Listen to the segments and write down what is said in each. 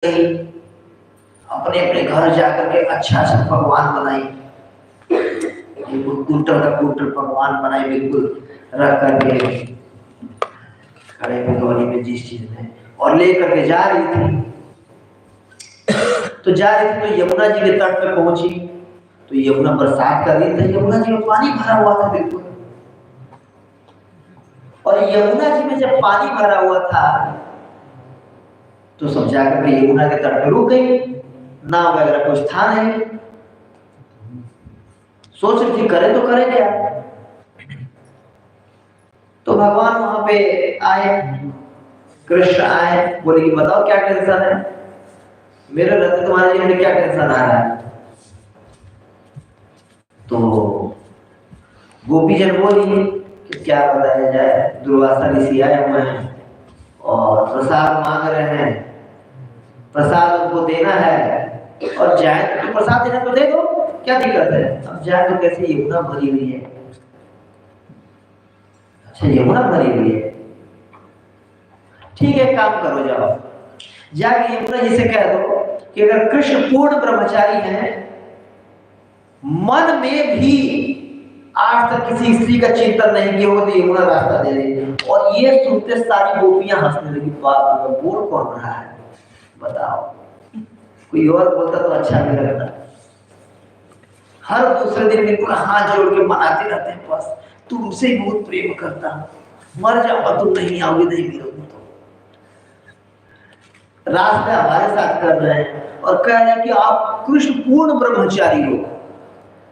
अपने अपने घर जाकर के अच्छा अच्छा पकवान बनाई, कुंटल का कुंटल पकवान बनाई, बिल्कुल रख करके खड़े भगवानी में जिस चीज में, और लेकर के जा रही थी। तो जा रही थी तो यमुना जी के तट पे पहुंची। तो यमुना बरसात का दिन था, यमुना जी में पानी भरा हुआ था बिल्कुल। और यमुना जी में जब पानी भरा हुआ था तो सब जाकर के यमुना के तट पे रुक गई। नाव वगैरह कुछ था नहीं। सोच रही थी करे तो करे क्या। तो भगवान वहां पे आए, कृष्ण आए, बोले कि बताओ क्या टेंशन है, मेरे रहते तुम्हारे जीवन में क्या टेंशन आ रहा है। तो गोपी जन बोली कि क्या बताया जाए, दुर्वासा ऋषि आए हुए हैं और प्रसाद मांग रहे हैं, प्रसाद उनको देना है, और जाए तो प्रसाद देना तो दे दो, क्या दिक्कत है। अब जाए तो कैसे, यमुना भरी हुई है। अच्छा यमुना भरी हुई है, ठीक है काम करो, जाओ जाके यमुना जी से कह दो कि अगर कृष्ण पूर्ण ब्रह्मचारी हैं, मन में भी आज तक किसी स्त्री का चिंतन नहीं किया हो, तो यमुना रास्ता दे देंगे। और ये सुनते सारी गोपियां हंसने लगी, बाप रे बोल कौन रहा है बताओ, कोई और बोलता तो अच्छा नहीं लगता। हर दूसरे दिन बिल्कुल हाथ जोड़ के मनाते रहते हैं, बस तुमसे बहुत प्रेम करता हूं, मर जाऊंगा तुम नहीं आओगे, नहीं मिलोगे तो। रास्ता हमारे साथ कर रहे हैं और कह रहे हैं कि आप कृष्ण पूर्ण ब्रह्मचारी हो,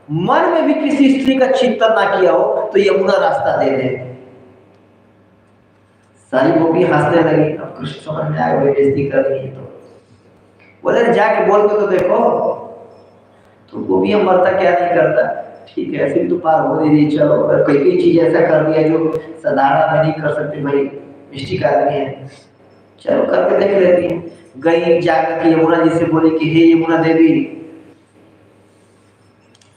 मन में भी किसी स्त्री का चिंतन ना किया हो, तो यमुना रास्ता दे दे। सारी गोपी हंसने लगी। अब कृष्ण समझ में आया बेइज्जती कर रही है, तो बोले जाके बोल के तो देखो। तो गोपियां मरता क्या नहीं करता, ठीक है ऐसे भी तो पार हो दीजिए, चलो अगर कोई कोई चीज ऐसा कर दिया जो साधारण में नहीं कर सकते, भाई मिस्टेक आदमी है, चलो करके देख लेती है। गई जाकर के यमुना जी से बोली कि हे यमुना देवी,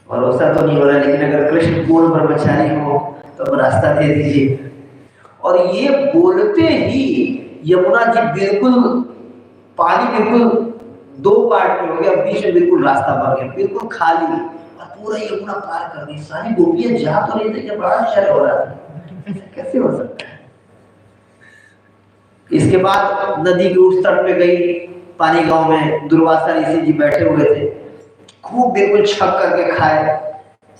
भरोसा तो नहीं हो रहा, लेकिन अगर कृष्ण पूर्ण ब्रह्मचारी हो तो रास्ता दे दीजिए। और ये बोलते ही यमुना जी बिल्कुल, पानी बिल्कुल दो पार्ट में हो गया, बीच में बिल्कुल रास्ता बन गया, बिल्कुल खाली, और पूरा यमुना पार कर दी। सारी गोपियां जा तो नहीं थी, बड़ा आश्चर्य हो रहा था कैसे हो सकता है। इसके बाद नदी के उस तट पे गई, पानी गांव में दुर्वासा ऋषि जी बैठे हुए थे, खूब बिल्कुल छक करके खाए,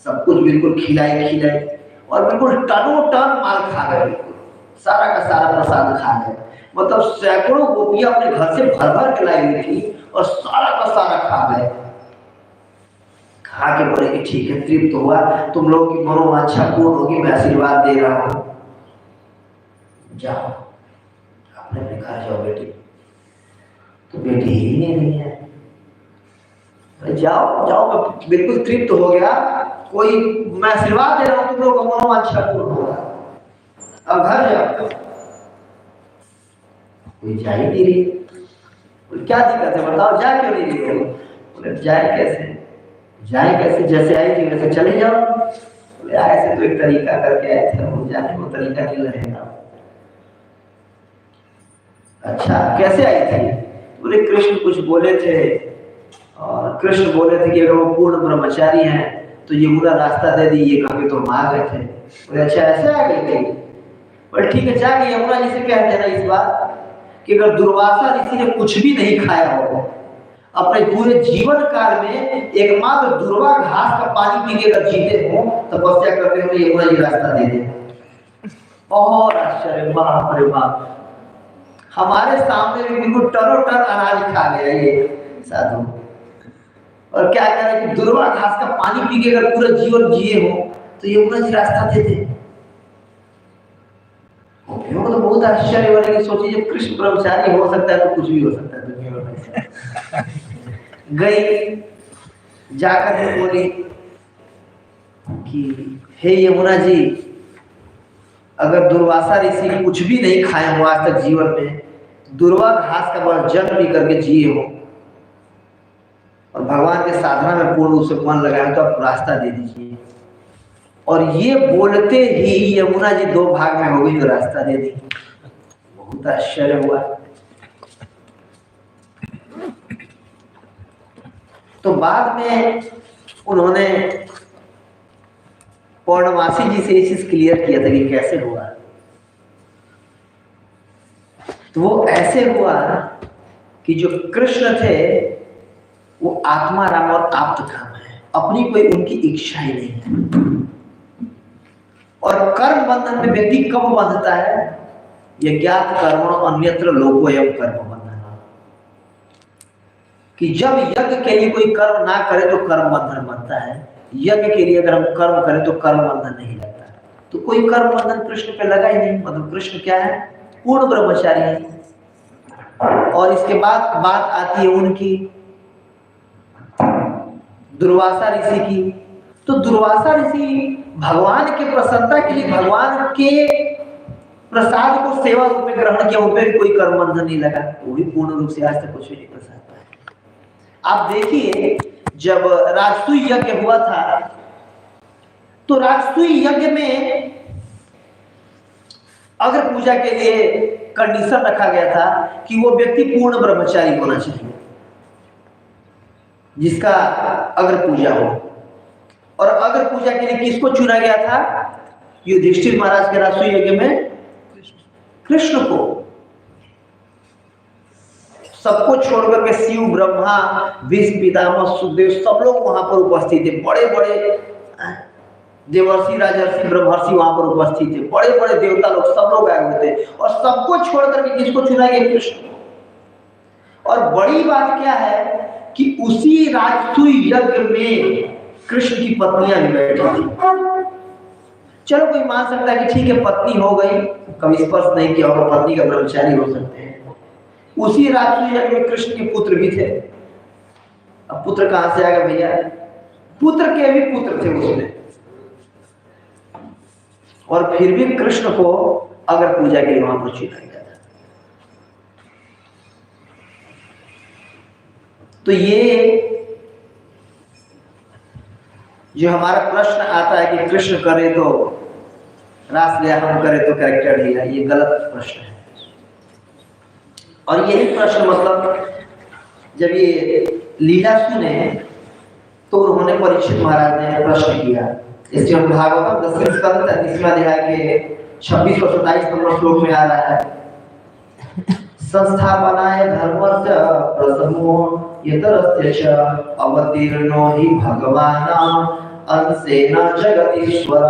सब कुछ बिल्कुल खिलाई और बिल्कुल टनों टन माल खा गए, बिल्कुल सारा का सारा प्रसाद खा गए। मतलब सैकड़ों गोपियां अपने घर से भर भर के लाई हुई थी और सारा का सारा खा गए। खा के बोले कि ठीक है तृप्त हुआ, तुम लोग की मनोवांछा पूर्ण होगी, मैं आशीर्वाद दे रहा हूं, जाओ अपने अपने घर जाओ बेटी। तो बेटी ही नहीं है, जाओ जाओ बिल्कुल तृप्त हो गया, कोई मैं आशीर्वाद दे रहा हूं, तुम लोग का मनोवांछा पूर्ण होगा, अब घर जाओ। कोई जा ही नहीं रही, क्या दिक्कत है बताओ, जा क्यों नहीं रही हो। बोले जाए कैसे, जैसे आई थी वैसे चले जाओ। बोले ऐसे तो एक तरीका करके आए थे, हम जाने को तरीका नहीं लगेगा। अच्छा कैसे आई थी। बोले कृष्ण कुछ बोले थे, और कृष्ण बोले थे कि अगर वो पूर्ण ब्रह्मचारी हैं तो यमुना रास्ता दे दी, ये कभी तो हम आ गए थे। बोले अच्छा ऐसे आ गई थी। बोले ठीक है जाके यमुना जी से कह देना इस बार कि अगर दुर्वासा ऋषि ने कुछ भी नहीं खाया हो अपने पूरे जीवन काल में, एकमात्र दुर्वा घास का पानी पी के अगर जीते हो, तपस्या करते हुए यमुना जी रास्ता दे दे। और आश्चर्य, बाप रे बाप, हमारे सामने भी बिल्कुल टनों टन अनाज खा गया ये साधु, और क्या कह रहे कि दुर्वा घास का पानी पी के अगर पूरा जीवन जिए हो तो यमुना जी रास्ता दे दे। तो बहुत आश्चर्य हो रहा है कि सोचिए जब कृष्ण ब्रह्मचारी हो सकता है तो कुछ भी हो सकता है दुनिया में। गई जाकर के बोली कि हे यमुना जी, अगर दुर्वासा ऋषि कुछ भी नहीं खाए हो आज तक जीवन में, दुर्वा घास का बड़ा जल पी करके जिए हो और भगवान के साधना में पूर्ण रूप से मन लगाए, तो आप रास्ता दे दीजिए। और ये बोलते ही यमुना जी दो भाग में हो गई तो रास्ता दे दी। बहुत आश्चर्य हुआ। तो बाद में उन्होंने पौर्णमासी जी से ये चीज क्लियर किया था कि कैसे हुआ। तो वो ऐसे हुआ कि जो कृष्ण थे वो आत्मा राम और आप्त काम है, अपनी कोई उनकी इच्छा ही नहीं है। और कर्म बंधन में व्यक्ति कब बंधता है? यज्ञात कर्मणो अन्यत्र लोको एवं कर्म बंधन, कि जब यज्ञ के लिए कोई कर्म ना करे तो कर्म बंधन बनता है, यज्ञ के लिए अगर हम कर्म करें तो कर्म बंधन नहीं लगता। तो कोई कर्म बंधन कृष्ण पे लगा ही नहीं। मतलब कृष्ण क्या है? पूर्ण ब्रह्मचारी है। और इसके बाद बात आती है उनकी दुर्वासा ऋषि की। तो दुर्वासा ऋषि भगवान के प्रसन्नता के लिए भगवान के प्रसाद को सेवा रूप में ग्रहण किया, उन पर कोई कर्म बंधन नहीं लगा। वो भी पूर्ण रूप से आज तक कुछ भी नहीं कर सकता है। आप देखिए जब राजसूय यज्ञ हुआ था तो राजसूय यज्ञ में अगर पूजा के लिए कंडीशन रखा गया था कि वो व्यक्ति पूर्ण ब्रह्मचारी होना चाहिए जिसका अगर पूजा हो। और अगर पूजा के लिए किसको चुना गया था? युधिष्ठिर महाराज के राजसूय यज्ञ में कृष्ण को। सबको छोड़कर के शिव, ब्रह्मा, विष्णु, पितामह, सुखदेव सब लोग वहां पर उपस्थित थे। बड़े बड़े देवर्षि, राजर्षि, ब्रह्मर्षि वहां पर उपस्थित थे। बड़े बड़े देवता लोग सब लोग आए हुए थे। और सबको छोड़कर के किसको चुना गया? कृष्ण को। और बड़ी बात क्या है कि उसी राजसूय यज्ञ में कृष्ण की पत्नियां भी बैठी थी। चलो कोई मान सकता है कि ठीक है पत्नी हो गई, कभी स्पर्श नहीं किया होगा, पत्नी का ब्रह्मचारी हो सकते हैं। उसी राजसूय यज्ञ में कृष्ण के पुत्र भी थे। अब पुत्र कहां से आएगा भैया? पुत्र के भी पुत्र थे उसमें। और फिर भी कृष्ण को अगर पूजा के लिए वहां पर चुना गया था। तो ये जो हमारा प्रश्न आता है कि कृष्ण करे तो रास लिया, हम करे तो कैरेक्टर लिया, ये गलत प्रश्न है। और यही प्रश्न मतलब जब ये लीला सुने तो उन्होंने परीक्षित महाराज ने प्रश्न किया। इसके भागवतम 10वें स्कंद 33वें अध्याय के 26 और 27 नंबर श्लोक में आ रहा है, संस्थापनाय धर्मस्य प्रथमो यतरस्य च अवतीर्णो हि भगवान् अंशेन जगदीश्वर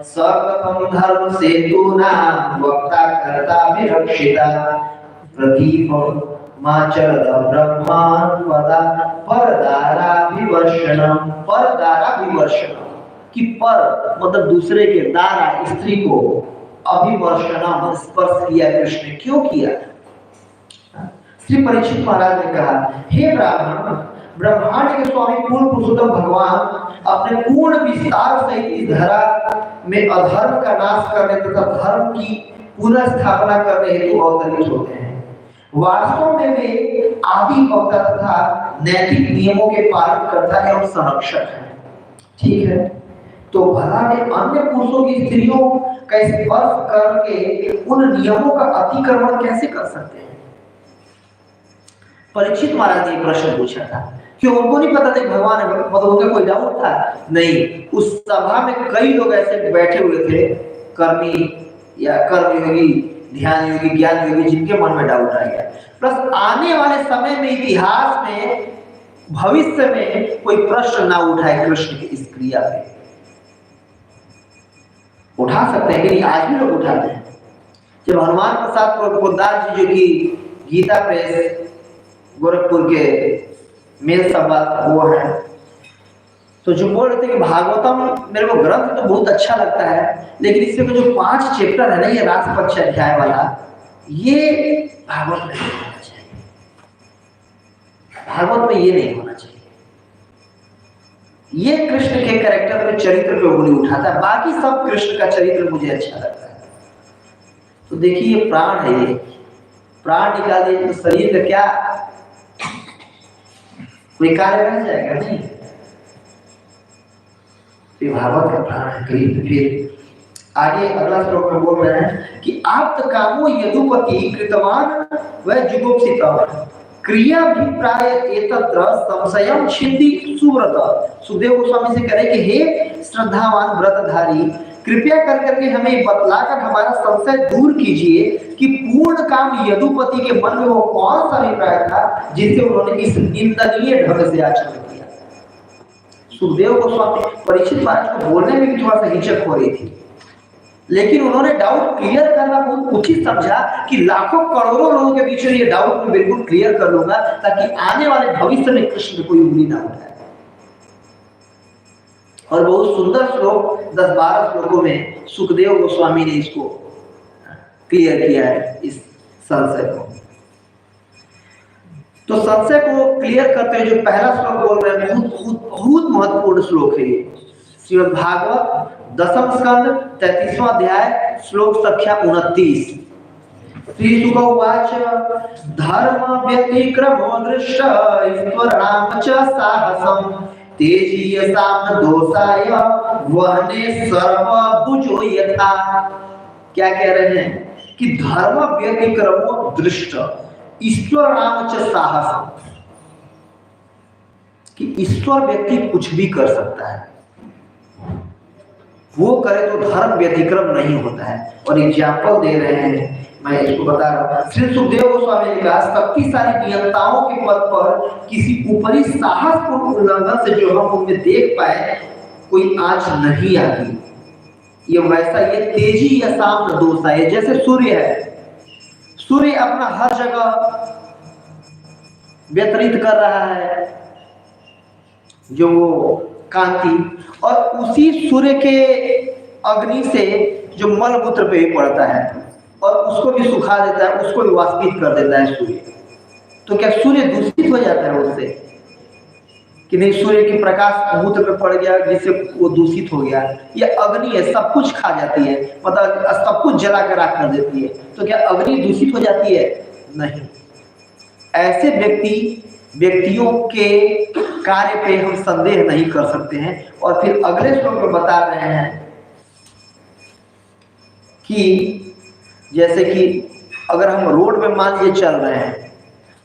सकथं धर्म सेतूनां वक्ता कर्ता विरक्षिता प्रदीपं माचरद ब्रह्मान् वदा परदाराभिवर्षणम्। परदाराभिवर्षणम् कि पर मतलब दूसरे के, दारा स्त्री को, अभिवर्षणम स्पर्श किया कृष्ण ने। क्यों किया? श्री परीक्षित महाराज ने कहा, हे ब्राह्मण, ब्रह्मांड के स्वामी पूर्ण पुरुषोत्तम भगवान अपने पूर्ण विस्तार सहित इस धरा में अधर्म का नाश करने तथा धर्म की पुनः स्थापना करने हेतु अवतरित होते हैं। वास्तव में वे आदि अवतार तथा नैतिक नियमों के पालन करता एवं संरक्षक है। ठीक है, तो भला वे अन्य पुरुषों की स्त्रियों का स्पर्श करके उन नियमों का अतिक्रमण कैसे कर सकते हैं? परीक्षित महाराज ने प्रश्न पूछा था। क्यों? उनको नहीं पता था भगवान है, मतलब उनका कोई डाउट था? नहीं। उस सभा में कई लोग ऐसे बैठे हुए थे, कर्मी या कर्म योगी, ध्यान योगी, ज्ञान योगी, जिनके मन में डाउट आ गया। प्लस आने वाले समय में, इतिहास में, भविष्य में कोई प्रश्न ना उठाए कृष्ण की इस क्रिया पे। उठा सकते हैं कि आज भी लोग उठाते हैं। जब हनुमान प्रसाद पोद्दार जी जो कि गीता प्रेस गोरखपुर के मेल संवाद वो है, तो जो बोल रहे थे कि भागवतम मेरे को ग्रंथ तो बहुत अच्छा लगता है, लेकिन इसमें जो 5 चैप्टर है ना, ये रासपक्ष अध्याय वाला, ये भागवत में नहीं होना चाहिए। भागवत में ये नहीं होना चाहिए। ये कृष्ण के कैरेक्टर पे, चरित्र पे उंगली उठाता है। बाकी सब कृष्ण का चरित्र मुझे अच्छा लगता है। तो देखिए ये प्राण है, ये प्राण निकाल दिए तो शरीर का क्या कोई कार्य रह जाएगा? नहीं। तो भागवत का प्राण है। फिर आगे अगला श्लोक में बोल रहे हैं कि आप्त कामो यदुपति कृतवान वह जुगुप्सितः। क्रियाभिप्राय एतत्र संशयम छिन्दी सुव्रत। सुखदेव गोस्वामी से कह रहे कि हे श्रद्धावान व्रतधारी, कृपया कर करके हमें बतलाकर हमारा संशय दूर कीजिए कि पूर्ण काम यदुपति के मन में वो कौन सा अभिप्राय था जिससे उन्होंने इस निंदनीय ढंग से आचरण किया। सुखदेव गोस्वामी परीक्षित महाराज को बोलने में भी थोड़ा सा हिचक हो रही थी, लेकिन उन्होंने डाउट क्लियर करना बहुत उचित समझा कि लाखों करोड़ों लोगों के बीच में ये डाउट मैं बिल्कुल क्लियर कर लूंगा ताकि आने वाले भविष्य में कृष्ण कोई उंगली ना उठाए। और बहुत सुंदर श्लोक 10-12 श्लोकों में सुखदेव गोस्वामी ने इसको क्लियर किया है, इस संशय को। तो संशय को क्लियर करते हुए जो पहला श्लोक बोल रहे हैं बहुत महत्वपूर्ण श्लोक है ये। श्रीमद् भागवत 10th स्कंद 33वां अध्याय श्लोक संख्या 29। श्री शुक उवाच धर्म व्यतिक्रमो दृष्ट ईश्वराणां च साहसम् तेजीयसां दोषाय वहने सर्वभुजो यथा। क्या कह रहे हैं कि धर्म व्यतिक्रमो दृष्ट ईश्वराणां च साहसम्, कि ईश्वर व्यक्ति कुछ भी कर सकता है, वो करे तो धर्म व्यतिक्रम नहीं होता है। और एग्जाम्पल दे रहे हैं, मैं इसको बता रहा हूं। श्री सुखदेव गोस्वामी ने कहा शक्तिशाली नियंताओं के पद पर किसी ऊपरी साहसपूर्ण उल्लंघन से जो हम उनमें देख पाए कोई आंच नहीं आती। ये वैसा ये तेजी या सामन दोष है, जैसे सूर्य है, सूर्य अपना हर जगह व्यतीत कर रहा है जो कांति, और उसी सूर्य के अग्नि से जो मलमूत्र पे भी पड़ता है और उसको भी सुखा देता है, उसको भी वाष्पित कर देता है सूर्य। तो क्या सूर्य दूषित हो जाता है उससे कि नहीं? सूर्य की प्रकाश मूत्र पे पड़ गया जिससे वो दूषित हो गया। ये अग्नि है, सब कुछ खा जाती है, मतलब सब कुछ जला कर राख कर देती है। तो क्या अग्नि दूषित हो जाती है? नहीं। ऐसे व्यक्तियों के कार्य पे हम संदेह नहीं कर सकते हैं। और फिर अगले श्लोक में बता रहे हैं कि जैसे कि अगर हम रोड में मान लीजिए चल रहे हैं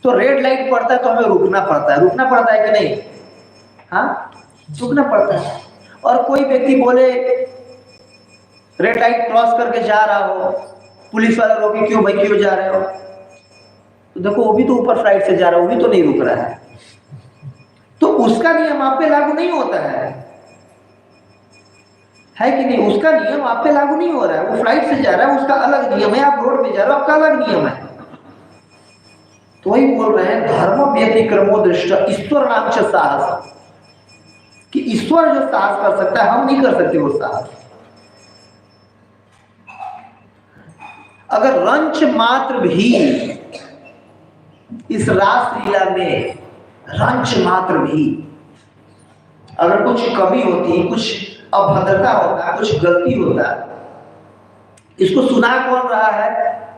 तो रेड लाइट पड़ता है तो हमें रुकना पड़ता है कि नहीं? हाँ, रुकना पड़ता है। और कोई व्यक्ति बोले रेड लाइट क्रॉस करके जा रहा हो, पुलिस वाले रोके, क्यों भाई क्यों जा रहे हो? तो देखो वो भी तो ऊपर फ्लाइट से जा रहा है, वो भी तो नहीं रुक रहा है। तो उसका नियम आप पे लागू नहीं होता है कि नहीं? उसका नियम आप पे लागू नहीं हो रहा है। वो फ्लाइट से जा रहा है, उसका अलग नियम है, आप रोड पे जा रहे हो, आपका अलग नियम है। तो वही बोल रहे हैं धर्म व्यतिक्रमो दृष्ट ईश्वर नाम च साहस, कि ईश्वर जो साहस कर सकता है हम नहीं कर सकते वो साहस। अगर रंच मात्र भी इस रासलीला में रंच मात्र भी अगर कुछ कमी होती, कुछ अभद्रता होता, कुछ गलती होता, इसको सुना कौन रहा है?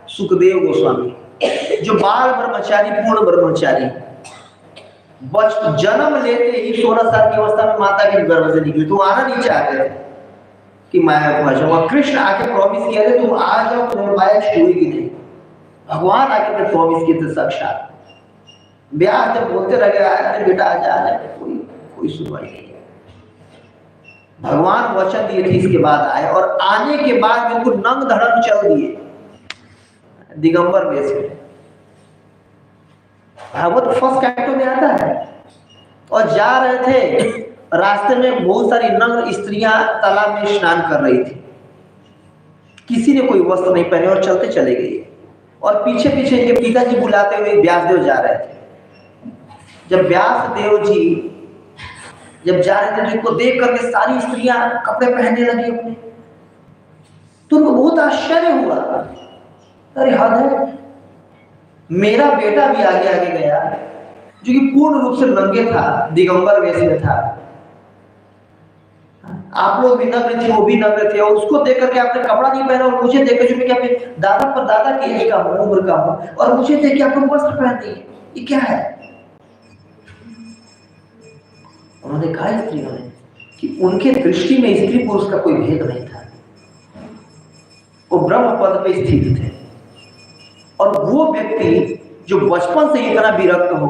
सुखदेव गोस्वामी, जो बाल ब्रह्मचारी पूर्ण ब्रह्मचारी, जन्म लेते ही 16 साल की अवस्था में माता के गर्भ से निकले। तुम आना नहीं चाहते थे कि मैं पहुंच जाऊंगा। कृष्ण आके प्रॉमिस किया था तुम आ जाओ, तुम्हें माया छूएगी नहीं। भगवान आके तो प्रॉमिस किए थे साक्षात। ब्याह जब बोलते रह गया, अरे बेटा आ जा, कोई सुनवाई नहीं। भगवान वचन दिए थे इसके बाद आए, और आने के बाद बिल्कुल नंग धड़क चल दिए दिगंबर वेश में। भागवत फर्स्ट कैंटो में आता है। और जा रहे थे, रास्ते में बहुत सारी नंग स्त्रियां तालाब में स्नान कर रही थी। किसी ने कोई वस्त्र नहीं पहने और चलते चले गए। और पीछे पीछे इनके पिताजी बुलाते हुए व्यासदेव जा रहे थे। जब व्यासदेव जी जब जा रहे थे तो इनको देख करके सारी स्त्रियां कपड़े पहनने लगी अपने। तो उनको बहुत आश्चर्य हुआ, अरे हद है, मेरा बेटा भी आगे आगे गया जो कि पूर्ण रूप से नंगे था, दिगंबर वेश में था। आप लोग भी नग्न थे, वो भी नग्न थे, और उसको देख करके आपने कपड़ा नहीं पहना, और मुझे देख कर जो मैं अपने दादा पर दादा की एज का हूं, उम्र का हूं, और मुझे देख के आपने वस्त्र पहन दिए, ये क्या है? उन्होंने कहा स्त्रियों ने कि उनके दृष्टि में स्त्री पुरुष का कोई भेद नहीं था, वो ब्रह्म पद पे स्थित थे। और वो व्यक्ति जो बचपन से इतना विरक्त हो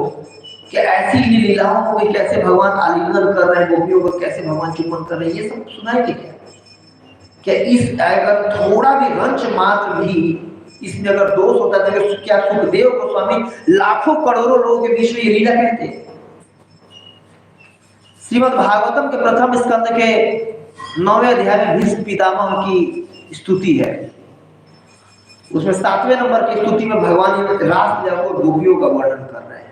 कि ऐसी लीलाओं को कैसे भगवान आलिंगन कर रहे हैं, गोपियों को कैसे भगवान चुंबन कर रहे हैं, ये सब सुना है क्या? क्या इस अगर थोड़ा भी रंच मात्र भी इसमें अगर दोष होता था, क्या सुखदेव गोस्वामी लाखों करोड़ों लोगों के बीच में ये लीला कहते? श्रीमद् भागवतम के प्रथम स्कंद के 9वें अध्याय में भीष्म पितामह की स्तुति है। उसमें 7वें नंबर की स्तुति में भगवान रासलीला और गोपियों का वर्णन कर रहे हैं।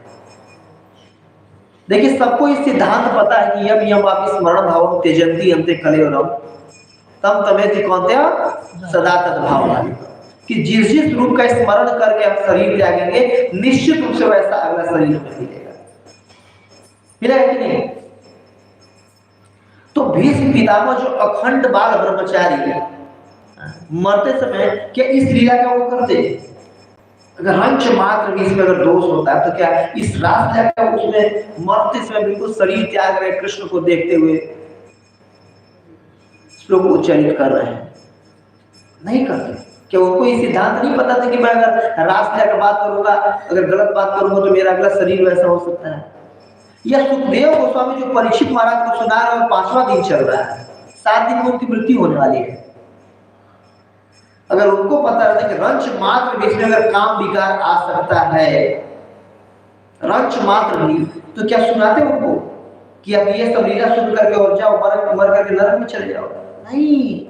देखिए, सबको इस सिद्धांत पता है कि यम यम आप स्मरण भावम त्यजंती अंते कलेवरम तम तमेति कौन्तेय सदा तद्भावना, कि जिस जिस रूप का स्मरण करके हम शरीर त्यागेंगे निश्चित रूप से वैसा अगला शरीर में मिलेगा। मिलेगा कि नहीं? तो भीष्म पितामह जो अखंड बाल ब्रह्मचारी है, मरते समय क्या इस लीला का वो करते? अगर रंच मात्र भी इसमें अगर दोष होता है तो क्या इस रासलीला का उसमें मरते समय बिल्कुल शरीर त्याग रहे कृष्ण को देखते हुए श्लोक उच्चारित कर रहे हैं? नहीं करते। क्या उनको ये सिद्धांत नहीं पता था कि मैं अगर रासलीला का बात करूंगा, अगर गलत बात करूंगा तो मेरा अगला शरीर वैसा हो सकता है? या सुखदेव गोस्वामी जो परीक्षित महाराज को सुना रहे हैं, 5वां दिन चल रहा है, 7 दिन में उनकी मृत्यु होने वाली है। अगर उनको पता रहता कि रंच मात्र भी इसमें अगर काम विकार आ सकता है, रंच मात्र भी, तो क्या सुनाते उनको कि अब ये सब लीला सुन करके और जाओ मर करके नरक में चले जाओ? नहीं,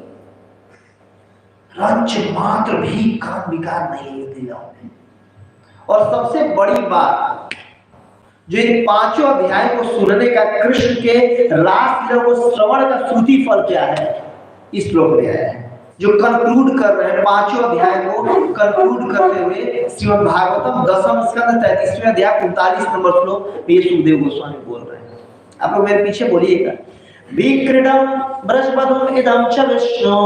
रंच मात्र भी काम विकार नहीं लेते जाओ। और सबसे बड़ी बात, जो इन 5 अध्याय को सुनने का कृष्ण के रासलीला को श्रवण का श्रुति फल क्या है, इस श्लोक में आया है। जो कंक्लूड कर रहे हैं 5 अध्याय को कंक्लूड करते हुए श्रीमद् भागवतम 10वां स्कंद 33वें अध्याय 39 नंबर श्लोक ये सुखदेव गोस्वामी बोल रहे हैं। आप लोग मेरे पीछे बोलिएगा। विक्रीडम ब्रजबधुम इदं च विष्णु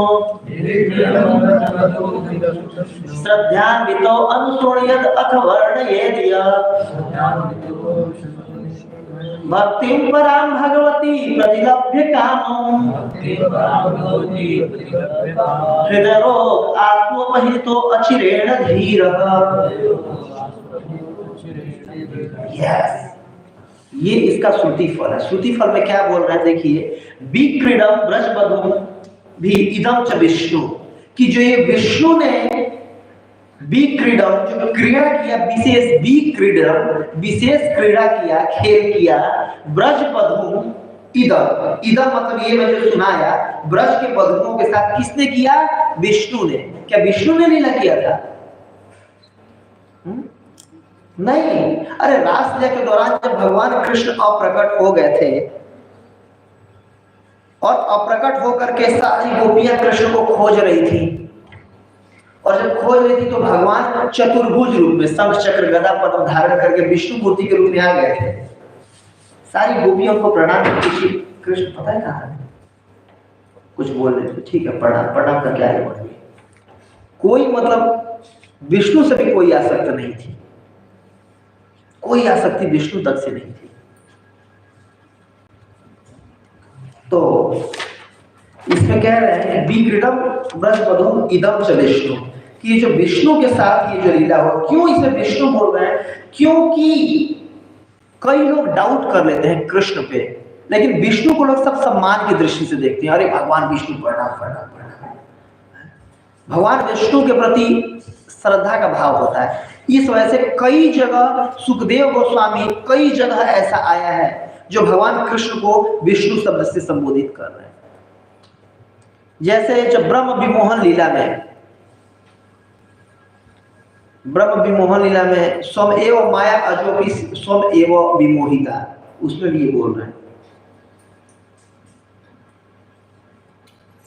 श्रद्धान्वितो अनुशोणयत् अथ वर्णयेत् भक्तिं परां भगवती प्रतिलभ्य कामं हृदयरोग आत्मोपहितो अचिरेण धीरः। यस, ये इसका श्रुति फल है। श्रुति फल में क्या बोल रहे हैं देखिए, विक्रीडम ब्रजबधुम भी इदं च विष्णु, कि जो ये विष्णु ने विक्रीडम जो क्रीड़ा किया, विशेष विक्रीडम विशेष क्रीड़ा किया, खेल किया, ब्रजबधुम इदम, इदम मतलब ये मैंने सुनाया, ब्रज के बधुओं के साथ किसने किया? विष्णु ने। क्या विष्णु ने लीला किया था? नहीं। अरे रासलीला के दौरान जब भगवान कृष्ण अप्रकट हो गए थे और अप्रकट होकर के सारी गोपियां कृष्ण को खोज रही थी, और जब खोज रही थी तो भगवान चतुर्भुज रूप में शंख चक्र गदा पद्म धारण करके विष्णु मूर्ति के रूप में आ गए थे। सारी गोपियों को प्रणाम करके कृष्ण पता है कहाँ है, कुछ बोल रहे थे, ठीक है प्रणाम करके आगे बढ़ गए। कोई मतलब विष्णु से भी कोई आसक्त नहीं थी, कोई आसक्ति विष्णु तक से नहीं थी। तो इसमें कह रहे हैं विक्रीडम ब्रजबधुम इदं च विष्णु, कि ये जो विष्णु के साथ ये जो लीला हो, क्यों इसे विष्णु बोल रहे हैं? क्योंकि कई लोग डाउट कर लेते हैं कृष्ण पे, लेकिन विष्णु को लोग सब सम्मान की दृष्टि से देखते हैं। अरे भगवान विष्णु प्रणाम। भगवान विष्णु के प्रति श्रद्धा का भाव होता है। इस वजह से कई जगह सुखदेव गोस्वामी कई जगह ऐसा आया है जो भगवान कृष्ण को विष्णु शब्द से संबोधित कर रहे हैं। जैसे जब ब्रह्म विमोहन लीला में स्वम एव माया अजोपि स्वम एव विमोहिता, उसमें भी ये बोल रहे हैं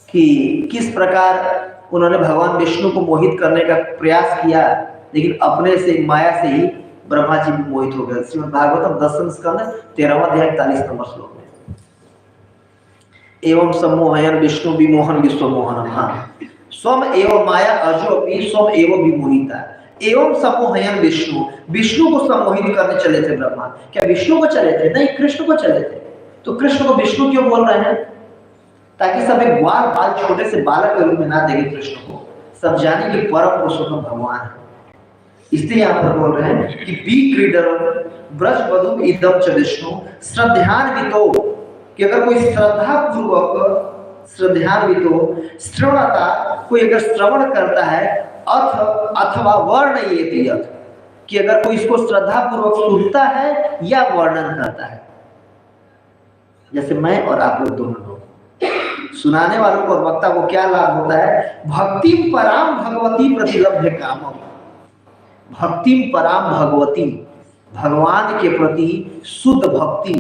कि किस प्रकार उन्होंने भगवान विष्णु को मोहित करने का प्रयास किया, लेकिन अपने से माया से ही ब्रह्मा जी भी मोहित हो गए। श्रीमद् भागवतम 10वां स्कंद 13वां अध्याय 41 नंबर श्लोक में, एवं सम्मोहयन विष्णु विमोहन विश्वमोहनम। हाँ, स्वम एव माया अजोपि स्वम एव विमोहिता, एवं सम्मोहयन विष्णु, विष्णु को सम्मोहित करने चले थे ब्रह्मा। क्या विष्णु को चले थे? नहीं, कृष्ण को चले थे। तो कृष्ण को विष्णु क्यों बोल रहे हैं? ताकि सब एक ग्वाल बाल छोटे से बालक के रूप में ना देखे कृष्ण को, सब जाने कि परम पुरुषोत्तम भगवान है। इसलिए यहाँ पर बोल रहे हैं कि बी क्रीडर ब्रज बधु इदम च विष्णु श्रद्धान्वितो, कि अगर कोई श्रद्धान्वितो श्रवणता, कोई अगर श्रवण करता है, अथवा वर्ण ये अर्थ, कि अगर कोई इसको श्रद्धा पूर्वक सुनता है या वर्णन करता है, जैसे मैं और आप लोग दोनों लोग, सुनाने वालों को और वक्ता को क्या लाभ होता है? भक्ति पराम भगवती प्रतिलभ्य कामम, भक्ति पराम भगवती, भगवान के प्रति शुद्ध भक्ति,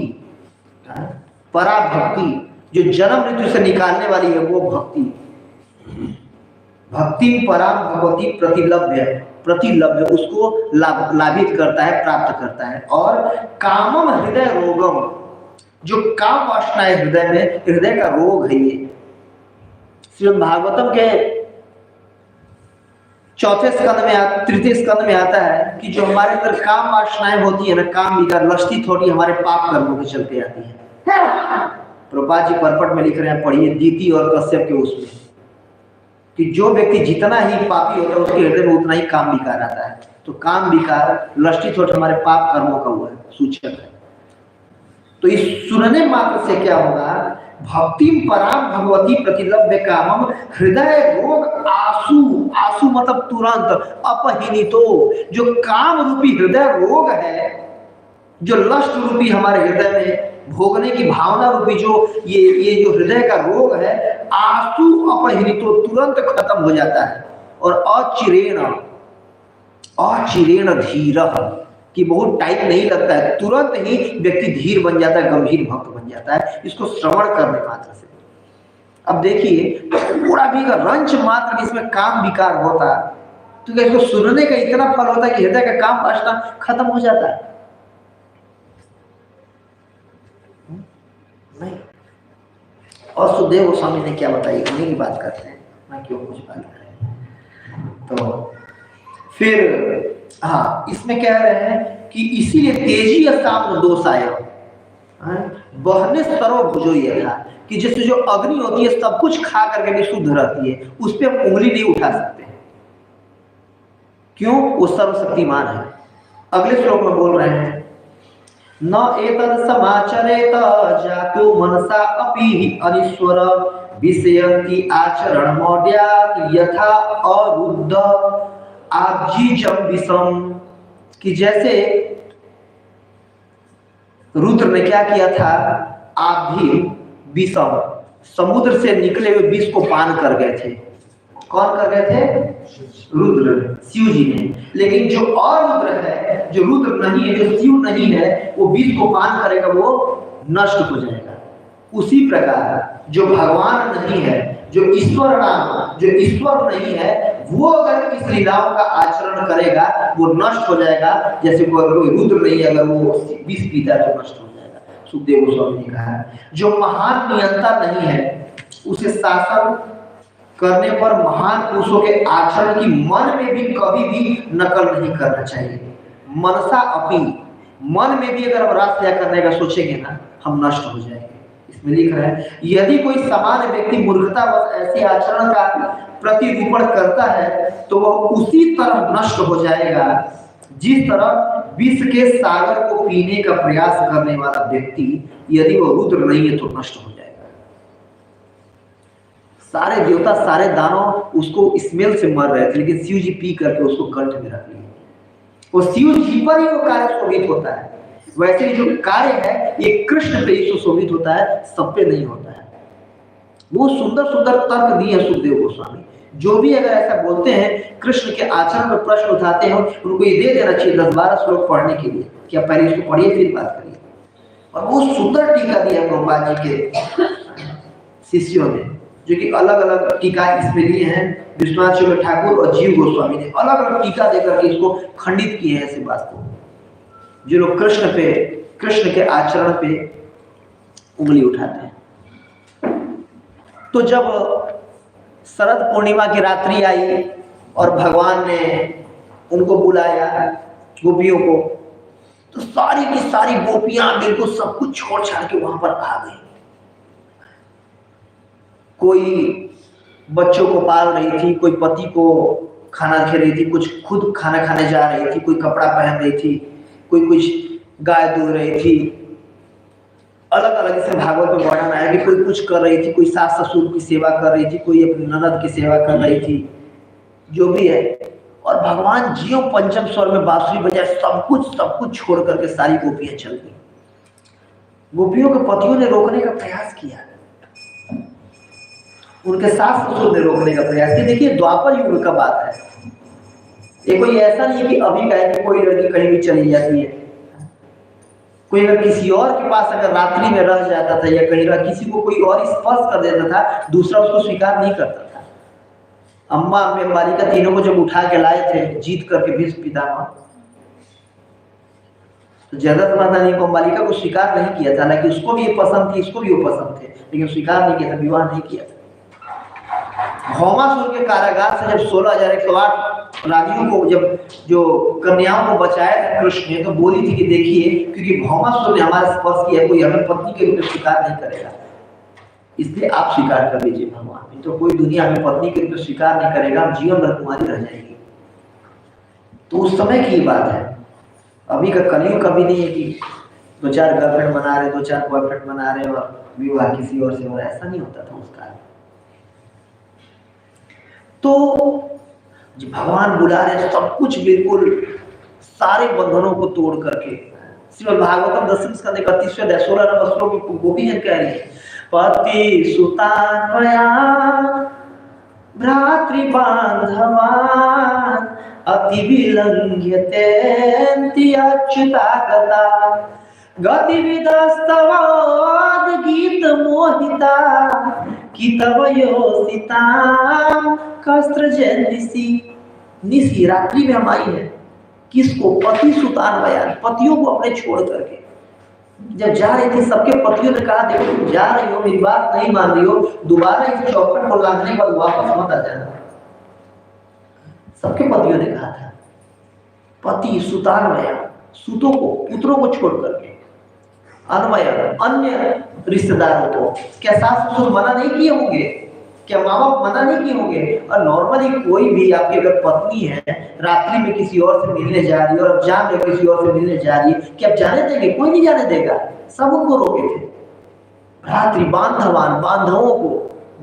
परा भक्ति, जो जन्म मृत्यु से निकालने वाली है वो भक्ति। भक्ति पराम भगवती प्रतिलभ्य उसको लाभित करता है, प्राप्त करता है। और कामम हृदय रोगम, जो काम वासना है हृदय में, हृदय का रोग है ये। श्रीमद् भागवतम के चौथे स्कंद में, तृतीय स्कंद में आता है कि जो हमारे अंदर काम वासनाएं होती है ना, काम विकार, लष्टी थोड़ी हमारे पाप कर्मों के चलते आती है। प्रभुपाद जी परपट में लिख रहे हैं, पढ़िए दीति और कश्यप के उसमें, कि जो व्यक्ति जितना ही पापी होता है उसके हृदय में उतना ही काम विकार आता है। तो काम विकार, लष्टी थोट हमारे पाप कर्मों का हुआ है, सूचक है। तो इस सुनने मात्र से क्या होगा? भक्ति पराम भगवती प्रतिलभ्य कामम हृदय रोग आसु, आसु मतलब तुरंत, अपहिनितो, जो काम रूपी हृदय रोग है, जो लस्ट रूपी हमारे हृदय में भोगने की भावना रूपी जो ये जो हृदय का रोग है, आसु अपहिनितो, तुरंत खत्म हो जाता है। और अचिरेण धीर, कि बहुत टाइम नहीं लगता है, तुरंत ही व्यक्ति धीर बन जाता है, गंभीर भक्त बन जाता है, इसको श्रवण करने मात्र से। अब देखिए, थोड़ा भी रंच मात्र इसमें काम विकार होता है तो क्या इसको सुनने का इतना फल होता है कि हृदय का काम वासना खत्म हो जाता है? नहीं। और सुखदेव गोस्वामी ने क्या बताई, उन्हीं की बात करते हैं, मैं क्यों कुछ बात करें। तो फिर हाँ, इसमें कह रहे हैं कि इसीलिए तेजी असाम दोष आया, बहने सरो भुजो, ये था कि जैसे जो अग्नि होती है सब कुछ खा करके भी शुद्ध रहती है, उस पर हम उंगली नहीं उठा सकते। क्यों? वो सर्वशक्तिमान है। अगले श्लोक में बोल रहे हैं, न एतद समाचरेत जातो मनसा अपि अनीश्वर विषयन्ति आचरण मौड्यात् यथा अरुद्ध आजीजम विषम, कि जैसे रुद्र ने क्या किया था? आभि विषम, समुद्र से निकले हुए विष को पान कर गए थे। कौन कर गए थे? रुद्र, शिव जी ने। लेकिन जो अरुद्र है, जो रुद्र नहीं है, जो शिव नहीं है, वो विष को पान करेगा, वो नष्ट हो जाएगा। उसी प्रकार जो भगवान नहीं है, जो ईश्वर नाम, जो ईश्वर नहीं है, वो अगर इस लीलाओं का आचरण करेगा वो नष्ट हो जाएगा। जैसे कोई रुद्र नहीं, अगर वो विष पीता है तो नष्ट हो जाएगा। सुखदेव गोस्वामी ने कहा, जो महान नियंता नहीं है, उसे शासन करने पर महान पुरुषों के आचरण की मन में भी कभी भी नकल नहीं करना चाहिए। मनसा अपि, मन में भी अगर हम रास त्याग करने का सोचेंगे ना, हम नष्ट हो जाएंगे। इसमें लिख रहे हैं, यदि कोई सामान्य व्यक्ति मूर्खतावश ऐसे आचरण का प्रतिरूपण करता है तो वह उसी तरह नष्ट हो जाएगा जिस तरह विष के सागर को पीने का प्रयास करने वाला व्यक्ति, यदि वह रुद्र नहीं है तो नष्ट हो जाएगा। सारे देवता, सारे दानव उसको स्मेल से मर रहे थे, लेकिन शिव जी पी करके उसको कंठ में रख लिए। वो शिव जी पर ही वो कार्य शोभित होता है। वैसे जो कार्य है ये कृष्ण पे ही शोभित होता है, सब पे नहीं होता है। वो सुंदर सुंदर तर्क दिए सुखदेव गोस्वामी। जो भी अगर ऐसा बोलते हैं, कृष्ण के आचरण पर प्रश्न उठाते हैं, उनको ये दे देना चाहिए 10-12 श्लोक पढ़ने के लिए कि आप पहले इसको पढ़िए फिर बात करिए। और वो सुंदर टीका दिया प्रभुपाद जी के शिष्यों ने, जो कि अलग अलग टीका इसमें लिए हैं। विश्वनाथ चंद्र ठाकुर और जीव गोस्वामी ने अलग अलग टीका देकर के इसको खंडित किए हैं ऐसे बात को, जो लोग कृष्ण के आचरण पे उंगली उठाते हैं। तो जब शरद पूर्णिमा की रात्रि आई और भगवान ने उनको बुलाया, गोपियों को, तो सारी की सारी गोपियां बिल्कुल सब कुछ छोड़ छाड़ के वहां पर आ गई। कोई बच्चों को पाल रही थी, कोई पति को खाना खा रही थी, कुछ खुद खाना खाने जा रही थी, कोई कपड़ा पहन रही थी, कोई कुछ गाय दूध रही थी, अलग अलग इसे भागवत में वर्णन आया कि कोई कुछ कर रही थी, कोई सास ससुर की सेवा कर रही थी, कोई अपनी ननद की सेवा कर रही थी, जो भी है। और भगवान जियो पंचम स्वर में बांसुरी बजाए सब कुछ छोड़ करके सारी गोपियां चल गई। गोपियों के पतियों ने रोकने का प्रयास किया, उनके सास ससुर ने रोकने का प्रयास किया। देखिए द्वापर युग का बात है, ये कोई ऐसा नहीं है कि अभी का है कि कोई लड़की कहीं भी चली जाती है। कोई अगर किसी और के पास अगर रात्रि में रह जाता था या कहीं किसी को कोई और स्पर्श कर देता था, दूसरा उसको स्वीकार नहीं करता था। अम्मा में बालिका तीनों को जब उठा के लाए थे जीत करके भीष्म पितामह, तो जगत माता ने को बालिका को स्वीकार नहीं किया था। हालांकि उसको भी ये पसंद थी, इसको भी वो पसंद थे, लेकिन स्वीकार नहीं किया था, विवाह नहीं किया था। भौमासुर के कारागार से जब 16,108 रानियों को, जब जो कन्याओं को बचाया था कृष्ण ने, तो बोली थी कि देखिए क्योंकि भौमासुर ने हमारा स्पर्श किया, कोई हमें पत्नी के रूप में स्वीकार नहीं करेगा, इसलिए आप स्वीकार कर लीजिए भगवान। नहीं तो कोई दुनिया में पत्नी के रूप में स्वीकार नहीं करेगा, हम जीवन भर कुमारी रह जाएगी। तो उस समय की बात है, अभी का कलयुग कभी नहीं है कि 2-4 गर्लफ्रेंड बना रहे, 2-4 बॉयफ्रेंड बना रहे और विवाह किसी और से हो रहा है, ऐसा नहीं होता था उस काल। तो भगवान बुला रहे सब कुछ बिल्कुल सारे बंधनों को तोड़ करके। श्रीमद् भागवतम 10वें स्कंद 31वें अध्याय 16 नंबर श्लोक में गोपी जन कह रही है, पति सुतान्वया भ्रातृ बांधवान् अति विलंघ्यते अच्युतागता गतिविदस्तवाद गीत मोहिता कितवयोसितां कस्त्रजनिसी। निसी रात्रि में हम आई है, किसको? पति सुतान्वयान्, पतियों को अपने छोड़ करके। जब जा रही थी सबके पतियों ने कहा देखो तुम जा रही हो, मेरी बात नहीं मान रही हो, दोबारा इस चौखट को लादने के बाद वापस मत आ जाना। सबके पतियों ने कहा था। पति सुतान्वयान्, सुतों को, पुत्रों को छोड़ करके, अन्वयान् अन्य रिश्तेदारों को। क्या सास ससुर मना नहीं किए होंगे? क्या माँ बाप मना नहीं किए होंगे? और नॉर्मली कोई भी आपकी अगर पत्नी है रात्रि में किसी और से मिलने जा रही है और जान रहे किसी और से मिलने जा रही है, क्या आप जाने देंगे? कोई नहीं जाने देगा, सब उनको रोके थे। भ्रातृ बांधवान्, बांधवों को,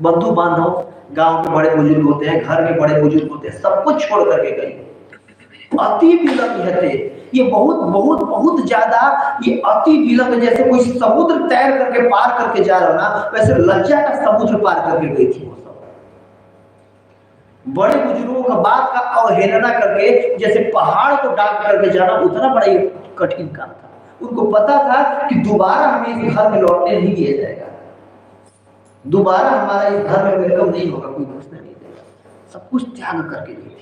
बंधु बांधव, गांव के बड़े बुजुर्ग होते हैं, घर के बड़े बुजुर्ग होते हैं, सब कुछ छोड़ करके गई। अति विलंघ्यते, ये बहुत बहुत बहुत ज्यादा, ये अति विलंघ, जैसे कोई समुद्र तैर करके पार करके जा रहा हो ना, वैसे लज्जा का समुद्र पार करके गई थी वो सब। बड़े बुजुर्गों का बात का अवहेलना करके जैसे पहाड़ को डाक करके जाना, उतना बड़ा ये कठिन काम था। उनको पता था कि दोबारा हमें इस घर में लौटने नहीं दिया जाएगा, दोबारा हमारा इस घर में वेलकम नहीं होगा, कोई घुसने नहीं देगा। सब कुछ त्याग करके गई थी।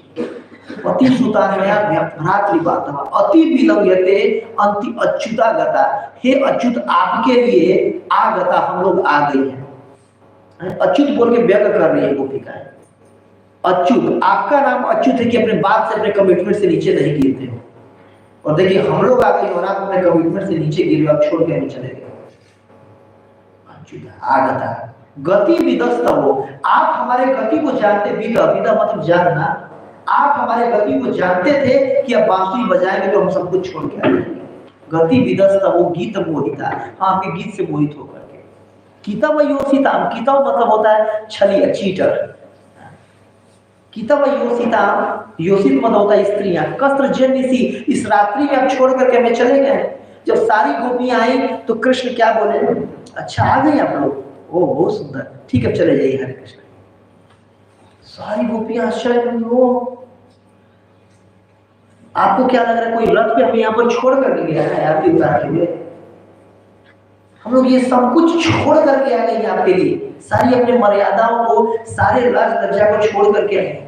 पति सुतान्वयान् भ्रातृ बांधवान् अति विलंघ्यते अंति अच्युतागता। हे अच्युत आपके लिए आगता, हम लोग आ गई हैं। अच्युत बोल के व्यक्त कर रही है गोपिकाएं। अच्युत, आपका नाम अच्युत है कि अपने बात से, अपने कमिटमेंट से नीचे नहीं गिरते हो। और देखिए हम लोग आ गए और आप अपने कमिटमेंट से नीचे गिरे, आप छोड़ के नहीं चले गए। अच्युत आगता गति विदस्तवो, आप हमारे गति को जानते। विदा, विदा मतलब जानना। आप हमारे गति को जानते थे कि अब बांसुरी बजाएंगे तो हम सब कुछ छोड़ के आ जाएंगे। गति विदस्तवो गीत मोहिता, हाँ आपके गीत से मोहित होकर के। कितवयोसिताम, कितव मतलब होता है छलिया, चीटर। कितवयोसिताम, योसित मतलब होता है स्त्रियां। कस्त्रजनिसी, इस रात्रि में आप छोड़ करके हमें चले गए। जब सारी गोपियां आई तो कृष्ण क्या बोले? अच्छा आ गए आप लोग, ओ बहुत सुंदर, ठीक है चले जाइए, हरे कृष्ण। सारी गोपियां आश्चर्य में, हो आपको क्या लग रहा है कोई रथ पे हमें यहाँ पर छोड़ करके गया है आपके उतार के लिए? हम लोग ये सब कुछ छोड़ करके आ गए हैं आपके लिए, सारी अपने मर्यादाओं को, सारे लाज लज्जा को छोड़ करके आए।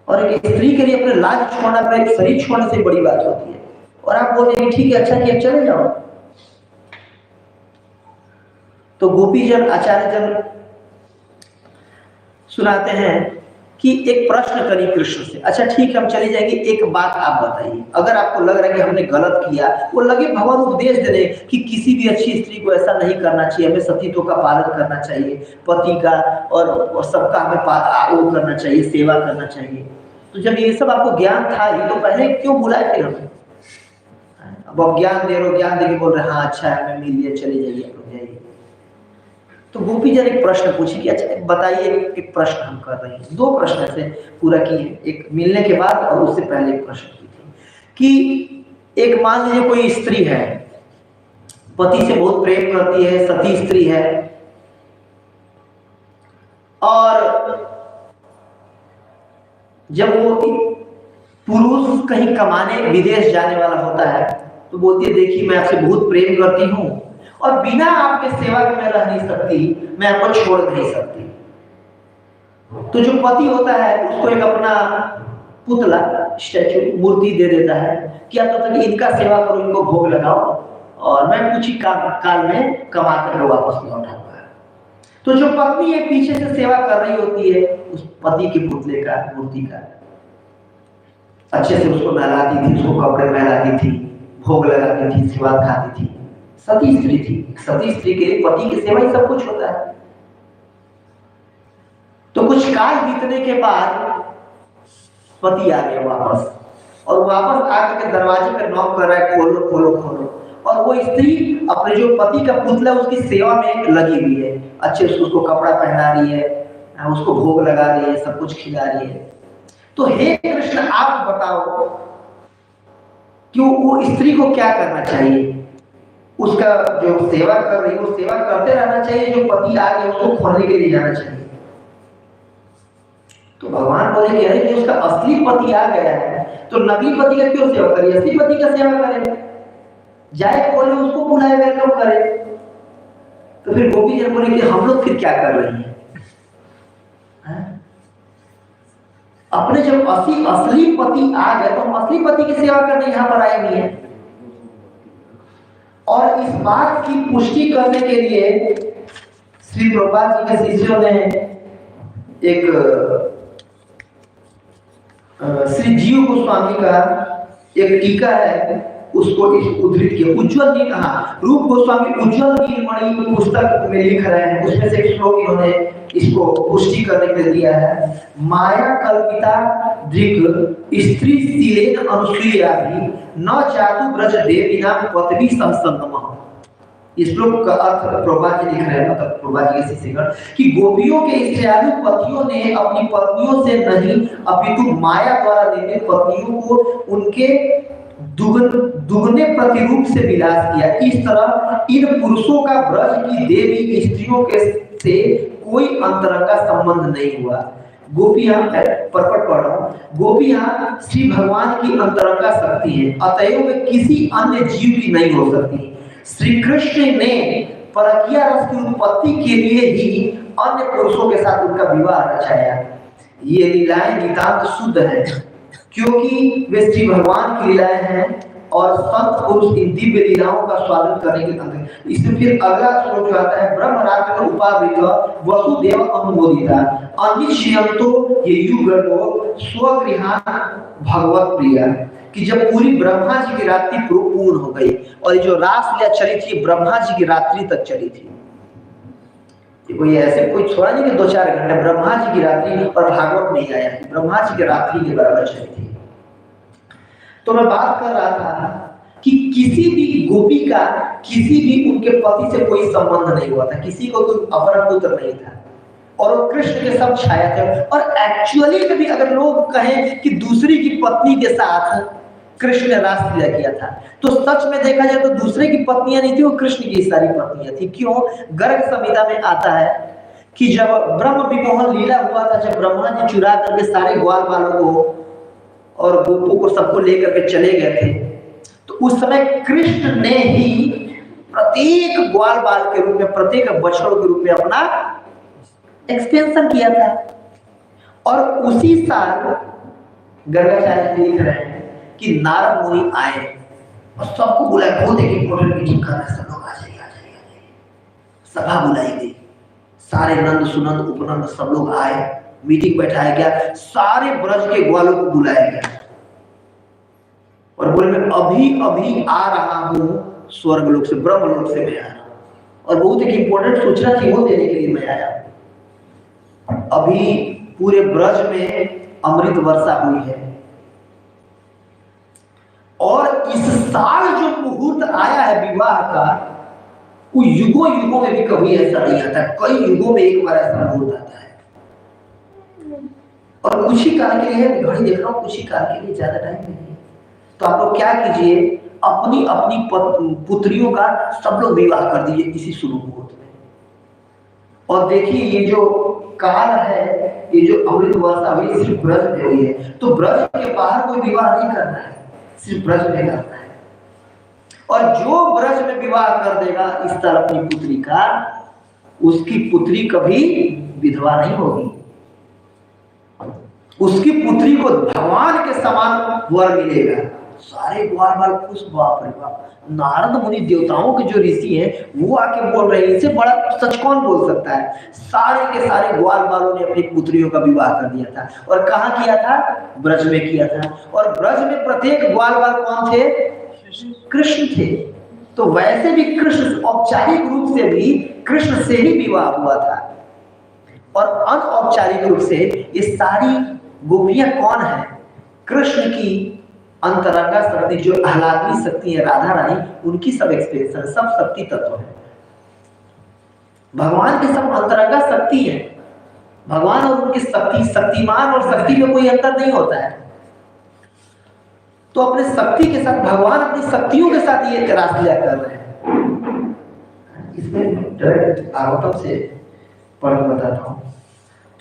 और एक स्त्री के लिए अपने लाज छोड़ना, अपने शरीर छोड़ने से बड़ी बात होती है। और आप बोल रहे हैं ठीक है, अच्छा कि चले जाओ। तो गोपीजन, आचार्य जन सुनाते हैं कि एक प्रश्न करी कृष्ण से, अच्छा ठीक है हम चले जाएंगे, एक बात आप बताइए, अगर आपको लग रहा है कि हमने गलत किया, वो लगे भगवान उपदेश दे रहे कि किसी भी अच्छी स्त्री को ऐसा नहीं करना चाहिए, हमें सतीत्व का पालन करना चाहिए, पति का और सबका हमें वो करना चाहिए, सेवा करना चाहिए। तो जब ये सब आपको ज्ञान था ही तो पहले क्यों बुलाए फिर हमें? अब आप ज्ञान दे रहे हो, ज्ञान देके बोल रहे हाँ अच्छा है हमें मिल लिया, चले जाइए आप जाइए। तो गोपी जन एक प्रश्न पूछी कि अच्छा बताइए, एक प्रश्न हम कर रहे हैं, दो प्रश्न ऐसे पूरा किए, एक मिलने के बाद और उससे पहले एक प्रश्न की थी कि एक मान लीजिए कोई स्त्री है, पति से बहुत प्रेम करती है, सती स्त्री है, और जब वो पुरुष कहीं कमाने विदेश जाने वाला होता है तो बोलती है देखिए मैं आपसे बहुत प्रेम करती हूँ और बिना आपके सेवा के मैं रह नहीं सकती, मैं आपको छोड़ नहीं सकती। तो जो पति होता है उसको एक अपना पुतला, स्टैचू, मूर्ति दे देता है कि आप तब तक इनका सेवा करो, इनको भोग लगाओ और मैं कुछ ही काल में कमा कर वापस लौटाऊंगा। तो जो पत्नी है पीछे से सेवा कर रही होती है उस पति के पुतले का, मूर्ति का, अच्छे से उसको नहलाती थी, उसको कपड़े पहनाती थी, भोग लगाती थी, सेवा खाती थी, सती स्त्री थी। सती स्त्री के लिए पति की सेवा ही सब कुछ होता है। तो कुछ काल बीतने के बाद पति आ गया वापस, और वापस आकर के दरवाजे पर नॉक कर रहा है, खोलो खोलो खोलो, और वो स्त्री अपने जो पति का पुतला उसकी सेवा में लगी हुई है, अच्छे से उसको कपड़ा पहना रही है, उसको भोग लगा रही है, सब कुछ खिला रही है। तो हे कृष्ण आप बताओ कि वो स्त्री को क्या करना चाहिए? उसका जो सेवा कर रही है वो सेवा करते रहना चाहिए, जो पति आ गया उसको खोने के लिए जाना चाहिए? तो भगवान बोले कि उसका असली पति आ गया है तो नकली पति का क्यों सेवा करे, असली पति का सेवा करे, जाए खोले उसको बुलाए, वेलकम करे। तो फिर गोपी जन बोले कि हम लोग फिर क्या कर रहे हैं? अपने जब असली पति आ गए तो हम असली पति की सेवा करने यहाँ पर आए नहीं है। और इस बात की पुष्टि करने के लिए श्री प्रभुपाद जी के शिष्यों ने एक श्री जीव गोस्वामी का एक टीका है उसको उद्धृत किया, उज्जवल नील, रूप गोस्वामी उज्जवल नीलमणि पुस्तक में लिख रहे हैं, उसमें से एक श्लोक इन्होंने इसको पुष्टि करने के लिए दिया है। माया कल्पिता दृक् स्त्री शीलेन अनुसूया भी न चातु ब्रज देविना पत्नी संसंगम। इस श्लोक का अर्थ प्रभुपाद जी लिख रहे हैं, मतलब प्रभुपाद जी के शिष्यगण, कि गोपियों के स्त्रीयालु पतियों ने अपनी पत्नियों से नहीं अपितु माया द्वारा निर्मित पत्नियों को उनके दुगने प्रतिरूप से विलास किया। इस तरह इन पुरुषों का ब्रज की देवी स्त्रियों के से कोई अंतरंगा संबंध नहीं हुआ। गोपियां परपट पढ़ रहा हूं, गोपियां श्री भगवान की अंतरंगा शक्ति है, अतएव वे किसी अन्य जीव की नहीं हो सकती। श्री कृष्ण ने परकिया रस की उत्पत्ति के लिए ही अन्य पुरुषों के साथ उनका विवाह रचाया। ये लीलाएं नितांत शुद्ध है क्योंकि वे श्री भगवान की लीलाएं हैं और संत पुरुष इन दिव्य लीलाओं का स्वागत करने के लिए। इसमें फिर अगला श्लोक जो आता है, ब्रह्म रात्र उपावृत वसुदेव अनुमोदिता अनिश्चयंतो ये युगो स्वगृहान भगवत प्रिया, कि जब पूरी ब्रह्मा जी की रात्रि पूर्ण हो गई और ये जो रासलीला चली थी ब्रह्मा जी की रात्रि तक चली थी, कोई ऐसे कोई छोड़ा नहीं कि 2-4 घंटे, ब्रह्मा जी की रात्रि, और भागवत नहीं आया कि ब्रह्मा जी की रात्रि के बराबर चली थी। तो मैं बात कर रहा था कि किसी भी गोपी का किसी भी उनके पति से कोई संबंध नहीं हुआ था, किसी को कोई अपना पुत्र नहीं था, और वो कृष्ण के सब छाया थे। और एक्चुअली में भी अगर लोग कहें कि दूसरी की पत्नी के साथ कृष्ण ने रासलीला किया था, तो सच में देखा जाए तो दूसरे की पत्नियां नहीं थी, वो कृष्ण की सारी पत्नियां थी। क्यों? गर्ग संहिता में आता है कि जब ब्रह्म विमोहन लीला हुआ था, जब ब्रह्मा जी चुरा करके सारे ग्वाल बालों को और गोपों को सबको लेकर के चले गए थे, तो उस समय कृष्ण ने ही प्रत्येक ग्वाल बाल के रूप में, प्रत्येक बछड़ों के रूप में अपना एक्सपेंशन किया था। और उसी साल गर्गाचार्य जी लिख रहे हैं कि नारद मुनि आए और सबको बुलाया, बहुत एक इंपॉर्टेंट मीटिंग कर रहे, सब लोग आ जाइए, आ जाइए, आ जाइए। सभा बुलाई गई, सारे नंद सुनंद उपनंद सब लोग आए मीटिंग बैठाया गया, सारे ब्रज के ग्वालों को बुलाया गया और बोले मैं अभी अभी आ रहा हूं स्वर्गलोक से, ब्रह्मलोक से मैं आ रहा हूं। और बहुत एक इंपॉर्टेंट सूचना थी वो देने के लिए मैं आया। अभी पूरे ब्रज में अमृत वर्षा हुई है और इस साल जो मुहूर्त आया है विवाह का, वो युगों युगों में भी कभी ऐसा नहीं आता, कई युगों में एक बार ऐसा मुहूर्त आता है। और कुछ ही काल के लिए, घड़ी देख रहा हूं, कुछ ही काल के लिए, ज्यादा टाइम नहीं है। तो आप लोग क्या कीजिए, अपनी अपनी पुत्रियों का सब लोग विवाह कर दीजिए इसी शुभ मुहूर्त में। और देखिए ये जो काल है, ये जो अमृत वर्षा हुई सिर्फ ब्रज में हुई है, तो ब्रज के बाहर कोई विवाह नहीं करना है, सिर्फ ब्रज में करना है। और जो ब्रज में विवाह कर देगा इस साल अपनी पुत्री का, उसकी पुत्री कभी विधवा नहीं होगी, उसकी पुत्री को भगवान के समान वर मिलेगा। सारे ग्वाल बाल खुश, बाप रे बाप। नारद मुनि देवताओं के जो ऋषि हैं वो आके बोल रहे हैं, इससे बड़ा सच कौन बोल सकता है। सारे के सारे ग्वाल बालों ने अपनी पुत्रियों का विवाह कर दिया था। और कहाँ किया था? ब्रज में किया था। और ब्रज में प्रत्येक ग्वाल बाल कौन थे? कृष्ण थे। तो वैसे भी कृष्ण औपचारिक रूप से भी कृष्ण से ही विवाह हुआ था, और अनौपचारिक रूप से ये सारी गोपियां कौन है? कृष्ण की अंतरंगा शक्ति, जो आह्लादनी शक्ति है राधा रानी, उनकी सब एक्सप्रेशन, सब शक्ति तत्व है। भगवान के सब अंतरंगा शक्ति है। भगवान और उनकी शक्ति, शक्तिमान और शक्ति में कोई अंतर नहीं होता है। तो अपने शक्ति के साथ भगवान अपनी शक्तियों के साथ ये रासलीला कर रहे हैं। इसमें डायरेक्ट आगतम से पढ़ बताता हूँ।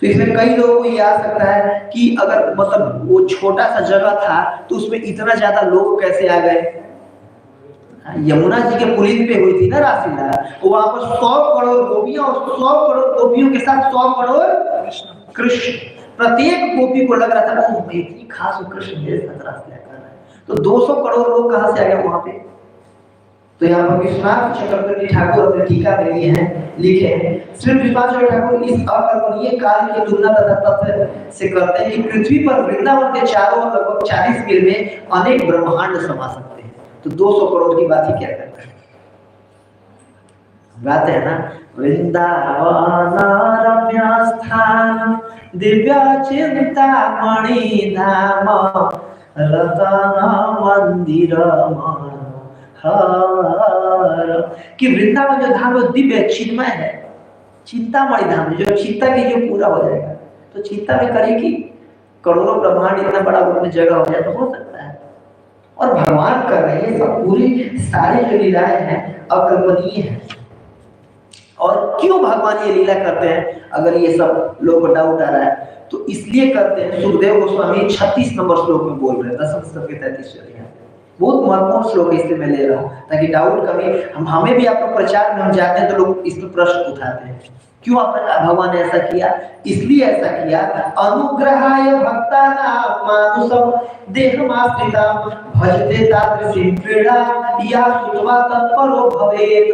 तो इसमें कई लोगों को ये आ सकता है कि अगर मतलब वो छोटा सा जगह था तो उसमें इतना ज्यादा लोग कैसे आ गए? यमुना जी के पुलिन पे हुई थी ना रासलीला, तो वहां पर 100 करोड़ गोपियां और 100 करोड़ गोपियों के साथ 100 करोड़ कृष्ण। प्रत्येक गोपी को लग रहा था मैं इतनी खास हूँ, कृष्ण मेरे साथ रासलीला कर रहा है। तो 200 करोड़ लोग कहां से आ गए वहां पे? तो यहाँ पर विश्वनाथ चक्रवर्ती ठाकुर अपने टीका में लिए हैं, लिखे हैं, श्री विश्वनाथ ठाकुर इस अकल्पनीय काल की तुलना तथा तथ्य से करते हैं कि पृथ्वी पर वृंदावन के चारों ओर लगभग 40 मील में अनेक ब्रह्मांड समा सकते हैं। तो 200 करोड़ की बात ही क्या करता है? गाते हैं ना, वृंदावन रम्य स्थान दिव्य चिंतामणि धाम रतन मंदिर कि वृंदावन जो धाम है दिव्य चिन्मय है, चिंतामणि धाम जो चिंता की जो पूरा हो जाएगा। तो चिंता में करें कि करोड़ों ब्रह्मांड इतना बड़ा उसमें जगह हो जाए तो हो सकता है। और भगवान कर रहे हैं सब, पूरी सारी जो लीलाएं हैं अकल्पनीय है। और क्यों भगवान ये लीला करते हैं? अगर ये सब लोगों को डाउट आ रहा है तो इसलिए करते हैं। सुखदेव गोस्वामी 36 नंबर श्लोक में बोल रहे हैं, 10 स्कंद के 33 बहुत महत्वपूर्ण श्लोक है, इसलिए मैं ले रहा हूँ ताकि डाउट कभी हमें भी आप लोग प्रचार में हम जाते हैं तो लोग इस पर प्रश्न उठाते हैं, क्यों भगवान ने ऐसा किया? इसलिए ऐसा किया, अनुग्रहाय भक्तानां मानुषं देहमाश्रितं भजते तादृशीं क्रीडा या श्रुत्वा तत्परो भवेत्।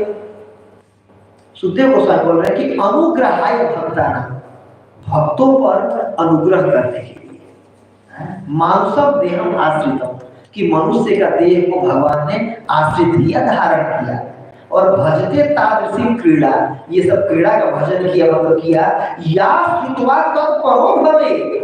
सुखदेव गोस्वामी बोल रहे हैं कि अनुग्रहाय भक्तानां, भक्तों पर अनुग्रह करने के लिए, मानुषं देहम आश्रितम, कि मनुष्य का देह को भगवान ने आश्रित किया, धारण किया, और भजते तादृशी क्रीड़ा, ये सब क्रीड़ा का भजन किया, मतलब किया, या श्रुत्वा तत्परो भवेत्,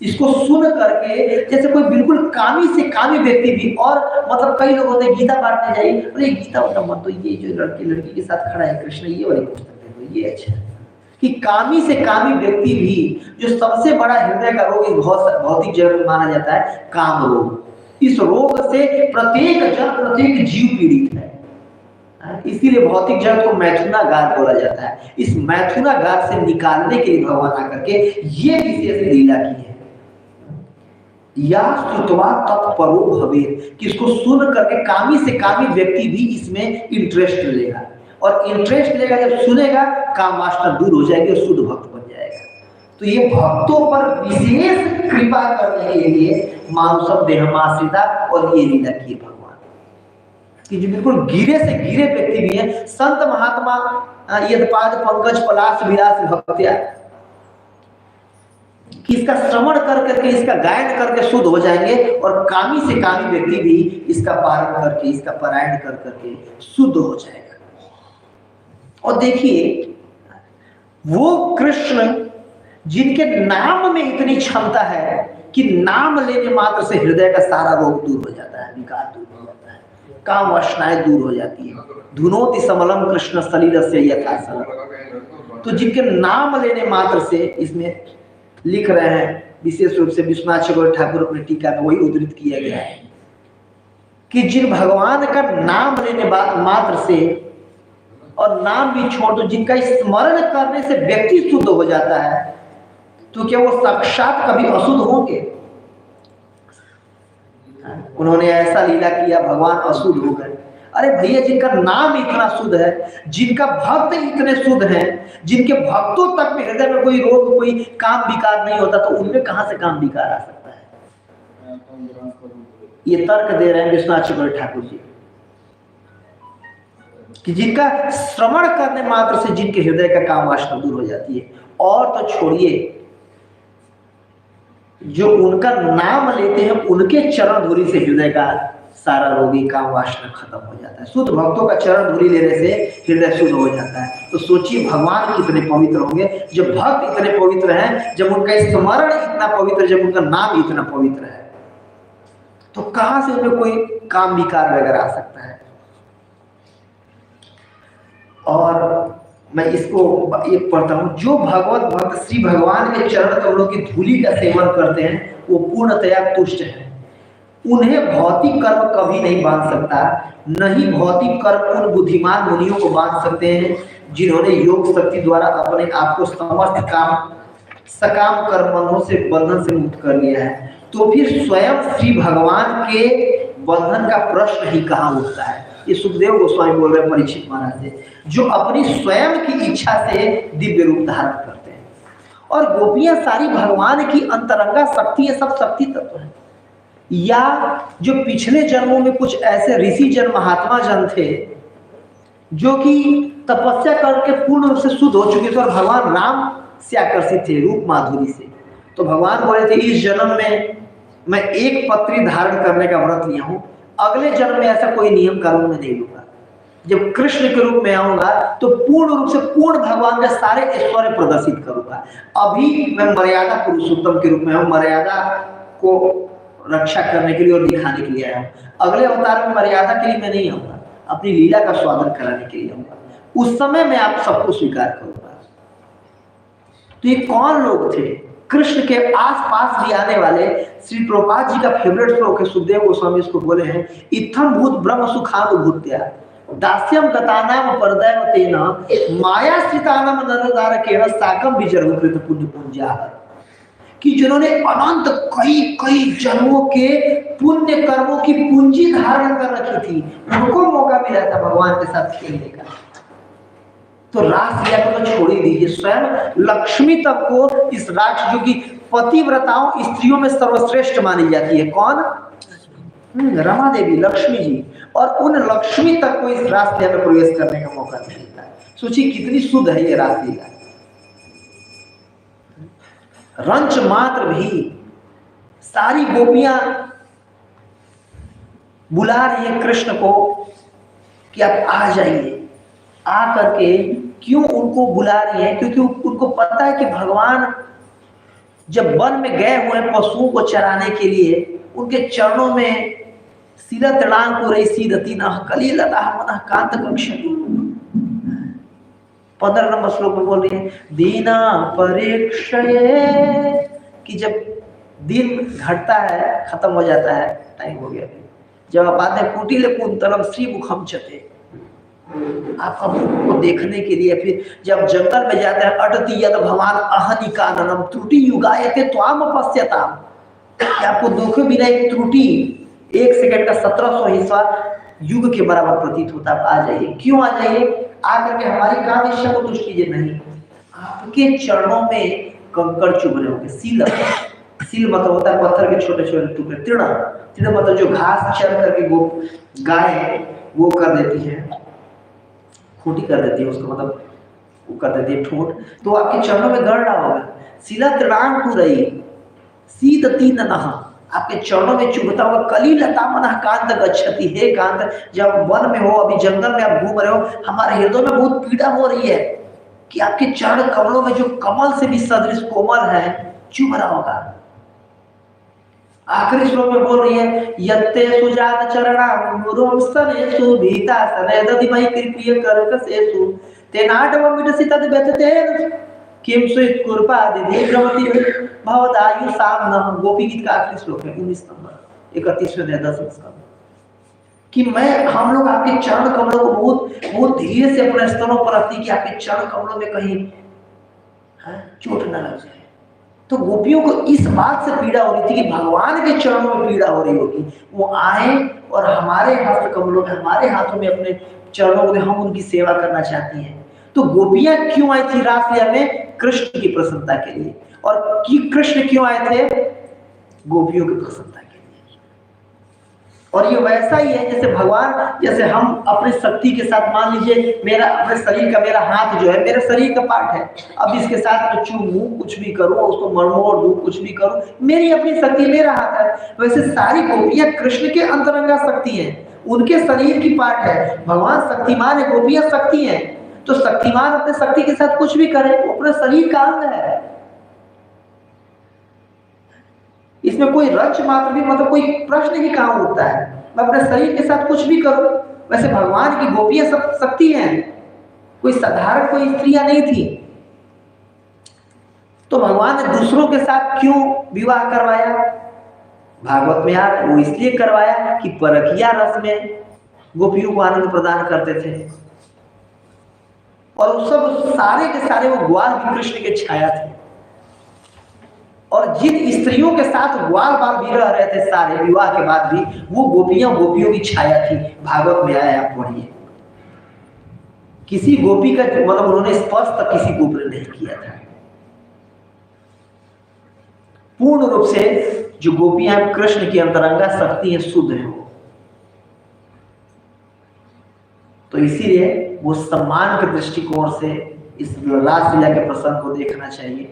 इसको सुन करके जैसे कोई बिल्कुल कामी से कामी व्यक्ति भी, और मतलब कई लोग होते हैं गीता बांटने जाइए, अरे गीता उठा मत, तो ये जो लड़की के साथ खड़ा है कृष्ण, ये वाली पुस्तक है, तो ये अच्छा है। कि कामी से कामी व्यक्ति भी, जो सबसे बड़ा हृदय का रोग इस भौतिक जगत में माना जाता है काम रोग, इस रोग से प्रत्येक जन, प्रत्येक जीव पीड़ित है। इसीलिए भौतिक जगत को मैथुनागार बोला जाता है। इस मैथुनागार से निकालने के लिए भगवान आकर के ये विशेष लीला की है, या श्रुत्वा तत्परो भवेत्, कि इसको सुन करके कामी से कामी व्यक्ति भी इसमें इंटरेस्ट लेगा, और इंटरेस्ट लेगा जब सुनेगा, काम वासना दूर हो जाएगी और शुद्ध भक्त बन जाएगा। तो ये भक्तों पर विशेष कृपा करने के लिए मानुषं देहमाश्रिता, और ये लीला की भगवान कि जो बिल्कुल गिरे से गिरे व्यक्ति भी है, संत महात्मा यदपाद पंकज पलाश विलास भक्त्या, कि इसका श्रवण कर करके, इसका गायन करके शुद्ध हो जाएंगे, और कामी से कामी व्यक्ति भी इसका पारण करके, इसका पारायण कर करके शुद्ध हो जाएगा। और देखिए वो कृष्ण जिनके नाम में इतनी क्षमता है कि नाम लेने मात्र से हृदय का सारा रोग दूर हो जाता है, विकार दूर हो जाता है, काम वासनाएं दूर हो जाती है। धुनोति समलम कृष्ण सलिलस्य यथा सलम। तो जिनके नाम लेने मात्र से, इसमें लिख रहे हैं विशेष रूप से विश्वनाथ चक्रवर्ती ठाकुर अपने टीका में वही उद्धृत किया गया है कि जिन भगवान का नाम लेने मात्र से, और नाम भी छोड़ दो, जिनका स्मरण करने से व्यक्ति शुद्ध हो जाता है, तो क्या वो साक्षात कभी अशुद्ध होंगे? उन्होंने ऐसा लीला किया, भगवान अशुद्ध हो गए। अरे भैया, जिनका नाम इतना शुद्ध है, जिनका भक्त इतने शुद्ध हैं, जिनके भक्तों तक में हृदय में कोई रोग, कोई काम विकार नहीं होता, तो उनमें कहां से काम विकार आ सकता है? ये तर्क दे रहे हैं विश्वनाथ चक्रवर्ती ठाकुर जी कि जिनका श्रवण करने मात्र से जिनके हृदय का काम वासना दूर हो जाती है। और तो छोड़िए, जो उनका नाम लेते हैं उनके चरण धूलि से हृदय का सारा रोगी काम वासना खत्म हो जाता है। शुद्ध भक्तों का चरण धूलि लेने से हृदय शुद्ध हो जाता है। तो सोचिए भगवान कितने पवित्र होंगे, जब भक्त इतने पवित्र हैं, जब उनका स्मरण इतना पवित्र, जब उनका नाम इतना पवित्र है, तो कहां से उनमें कोई काम विकार वगैरह आ सकता है? और मैं इसको एक पढ़ता हूं, जो भगवत भक्त श्री भगवान के चरण कमलों की धूलि का सेवन करते हैं वो पूर्णतया तुष्ट है। उन्हें भौतिक कर्म कभी नहीं बांध सकता, नहीं भौतिक कर्म उन बुद्धिमान मुनियों को बांध सकते हैं जिन्होंने योग शक्ति द्वारा अपने आप को समस्त सकाम कर्मों से बंधन से मुक्त कर लिया है। तो फिर स्वयं श्री भगवान के बंधन का प्रश्न ही कहां उठता है? ये सुखदेव गोस्वामी बोल रहे हैं परीक्षित महाराज से, जो अपनी स्वयं की इच्छा से दिव्य रूप धारण करते हैं। और गोपियां सारी भगवान की अंतरंगा शक्ति है, सब शक्ति तत्व है। या जो पिछले जन्मों में कुछ ऐसे ऋषि जन, महात्मा जन थे जो कि तपस्या करके पूर्ण रूप से शुद्ध हो चुके थे और भगवान राम से आकर्षित थे रूप माधुरी से, तो भगवान बोले थे इस जन्म में मैं एक पत्री धारण करने का व्रत लिया हूं, अगले जन्म में ऐसा कोई नियम कानून में नहीं लूंगा। जब कृष्ण के रूप में आऊंगा तो पूर्ण रूप से पूर्ण भगवान के सारे ऐश्वर्य प्रदर्शित करूंगा। अभी मैं मर्यादा पुरुषोत्तम के रूप में हूं, मर्यादा को रक्षा करने के लिए और दिखाने के लिए आया हूं। अगले अवतार में मर्यादा के लिए मैं नहीं आऊंगा, अपनी लीला का स्वागत कराने के लिए आऊंगा। उस समय मैं आप सबको स्वीकार करूंगा। तो ये कौन लोग थे? कृष्ण के आसपास भी आने वाले श्री प्रभुपाद जी का फेवरेट श्लोक है, सुखदेव गोस्वामी इसको बोले हैं, इत्थम भूत ब्रह्म सुखानुभूत्या दास्यम गतानाम परदैव तेन माया स्थितानाम नरदारकेण साकम विजर्वकृत पुण्य पुंजा, कि जिन्होंने अनंत कई जन्मों के पुण्य कर्मों की पूंजी धारण कर रखी थी, उनको मौका मिला था भगवान के साथ खेलने का। तो रास लीला को तो छोड़ ही दीजिए, स्वयं लक्ष्मी तक को इस राज जो कि पतिव्रताओं स्त्रियों में सर्वश्रेष्ठ मानी जाती है, कौन? रमा देवी, लक्ष्मी जी, और उन लक्ष्मी तक को इस रास लीला में प्रवेश करने का मौका मिलता है। सोचिए कितनी शुद्ध है ये रास लीला। रंच मात्र भी सारी गोपियां बुला रही है कृष्ण को कि आप आ जाइए। आ करके क्यों उनको बुला रही है? क्योंकि उनको पता है कि भगवान जब वन में गए हुए पशुओं को चराने के लिए, उनके चरणों में सीरतड़ांकुरई सीरति नः कलिलतः मनः कांत कक्षति। 15 नंबर श्लोक में बोल रही है, दीना परीक्षये, कि जब दिन घटता है, खत्म हो जाता है, टाइम हो गया, जब आप आते हैं कुटिल कुंतलम श्री मुखम चते, आपका मुख को देखने के लिए, फिर जब जंगल में जाते हैं, अटति यद भगवान अहनि काननम त्रुटि युगायते त्वाम अपश्यताम, आपको देखे बिना एक त्रुटि 1 सेकंड का 1700 हिस्सा युग के बराबर प्रतीत होता है। आप आ जाइए। क्यों आ जाइए? आकर के हमारी काम इच्छा को तुष्ट कीजिए। नहीं, आपके चरणों में कंकड़ चुभ रहे होंगे। सील मतलब होता है पत्थर के छोटे छोटे टुकड़े। तीर्ण मतलब जो घास चर करके गाय वो कर देती है, खूंटी कर देती है, उसका मतलब वो कर देती है ठोट, तो आपके चरणों में गड़ रहा होगा। सिला तृणांग पुरई सीत तीन नहा, आपके चरणों में चुभता होगा। कली लता मन कांत गच्छति, हे कांत, जब वन में हो, अभी जंगल में आप घूम रहे हो, हमारे हृदय में बहुत पीड़ा हो रही है कि आपके चरण कमलों में जो कमल से भी सदृश कोमल है चुभ रहा होगा। आखिरी श्लोक में बोल रही है, यत्ते सुजात चरणा मुरुम स्तनेषु भीता सने दधिमहि कृपीय करकसेषु तेनाटवं विदसि तद् व्यथतेन किम स्वित कृपा दिधि भ्रमति भवदायु सामनः। गोपी गीत का आखिरी श्लोक है 19 नंबर 31वें अध्याय 10वें स्कंद, कि मैं हम लोग आपके चरण कमलों को बहुत बहुत धीरे से अपने स्तनों पर रखती कि आपके चरण कमलों में कहीं चोट न लग जाए। तो गोपियों को इस बात से पीड़ा हो रही थी कि भगवान के चरणों में पीड़ा हो रही होगी, वो आए और हमारे हस्त कमलों में, हमारे हाथों में अपने चरणों में हम उनकी सेवा करना चाहती हैं। तो गोपियां क्यों आई थी रासलीला में? कृष्ण की प्रसन्नता के लिए। और कि कृष्ण क्यों आए थे? गोपियों की प्रसन्नता के लिए। और ये वैसा ही है जैसे भगवान, जैसे हम अपने शक्ति के साथ, मान लीजिए मेरा अपने शरीर का, मेरा हाथ जो है मेरे शरीर का पार्ट है, अब इसके साथ मैं चूमूं, कुछ भी करूं, उसको मरोड़ दूं, कुछ भी करूं, मेरी अपनी शक्ति, मेरा हाथ है। वैसे सारी गोपियां कृष्ण के अंतरंगा शक्ति है, उनके शरीर की पार्ट है। भगवान शक्तिमान है, गोपियां शक्ति है। तो शक्तिमान अपने शक्ति के साथ कुछ भी करे, वो अपने शरीर का अंग है, इसमें कोई रंच मात्र भी, मतलब कोई प्रश्न ही कहां उठता है, मैं अपने शरीर के साथ कुछ भी करूं। वैसे भगवान की गोपियां सब शक्ति हैं, कोई साधारण कोई स्त्रियां नहीं थी। तो भगवान ने दूसरों के साथ क्यों विवाह करवाया? भागवत में यार वो इसलिए करवाया कि परकिया रस में गोपियों को आनंद प्रदान करते थे, और उस सब सारे के सारे वो ग्वाल भी कृष्ण के छाया थे। और जिन स्त्रियों के साथ ग्वाल बाल भी रह रहे थे सारे विवाह के बाद भी, वो गोपियों की छाया थी। भागवत में आया, आप पढ़िए, किसी गोपी का मतलब उन्होंने स्पर्श तक किसी गोपी ने नहीं किया था। पूर्ण रूप से जो गोपियां कृष्ण की अंतरंगा शक्ति है, शुद्ध है वो। तो इसीलिए वो सम्मान के दृष्टिकोण से इस रासलीला के प्रसंग को देखना चाहिए।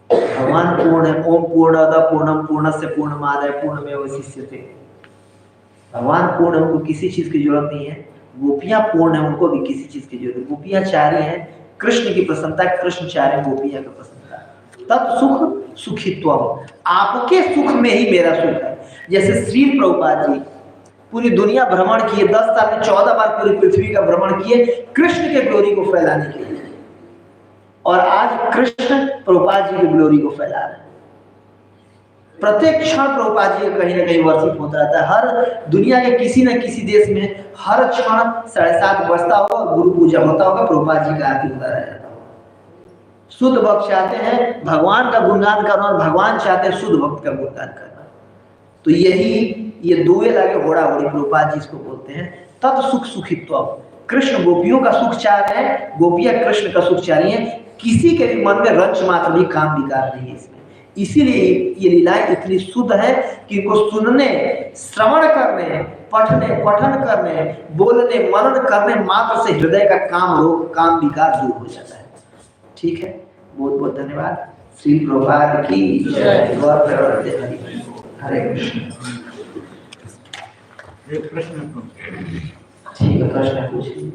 भगवान पूर्ण है, ओम पूर्णमदः पूर्णम पूर्णस्य पूर्णमादाय पूर्णमेवावशिष्यते। भगवान पूर्ण है, उनको किसी चीज की जरूरत नहीं है। गोपियां पूर्ण है, उनको भी किसी चीज की जरूरत है। गोपियां चाह रही हैं कृष्ण की प्रसन्नता, कृष्ण चाह रहे हैं गोपियां की प्रसन्नता। तत् सुख सुखित्वम, आपके सुख में ही मेरा सुख है। जैसे श्री प्रभुपाद जी पूरी दुनिया भ्रमण किए, 10 साल में 14 बार पूरी पृथ्वी का भ्रमण किए कृष्ण के ग्लोरी को फैलाने के लिए, और आज कृष्ण प्रभुपाद जी की ग्लोरी को फैला रहे हैं। प्रत्येक क्षण प्रभुपाद जी कहीं ना कहीं वर्षित होता रहता है। हर दुनिया के किसी न किसी देश में हर क्षण 7:30 बजता होगा, गुरु पूजा होता होगा, प्रभुपाद जी का आरती होता रहता होगा। शुद्ध भक्त चाहते हैं भगवान का गुणगान करना, और भगवान चाहते हैं शुद्ध भक्त का गुणगान करना। तो यही ये दुए लगे होड़ा होड़ी, प्रभुपाद जी इसको बोलते हैं तत् सुख सुखित्व। कृष्ण गोपियों का सुख चाह रहे हैं, गोपियां कृष्ण का सुख चाह रही हैं। किसी के भी मन में रंच मात्र भी काम विकार नहीं है इसमें। इसीलिए ये लीलाएं इतनी शुद्ध है कि इनको सुनने, श्रवण करने, पठन करने, बोलने, मनन करने मात्र से हृदय का काम रोग, काम विकार दूर हो जाता है। ठीक है, बहुत बहुत धन्यवाद। श्री प्रभुपाद की जय। हरे कृष्ण। एक प्रश्न ठीक है, प्रश्न पूछिए।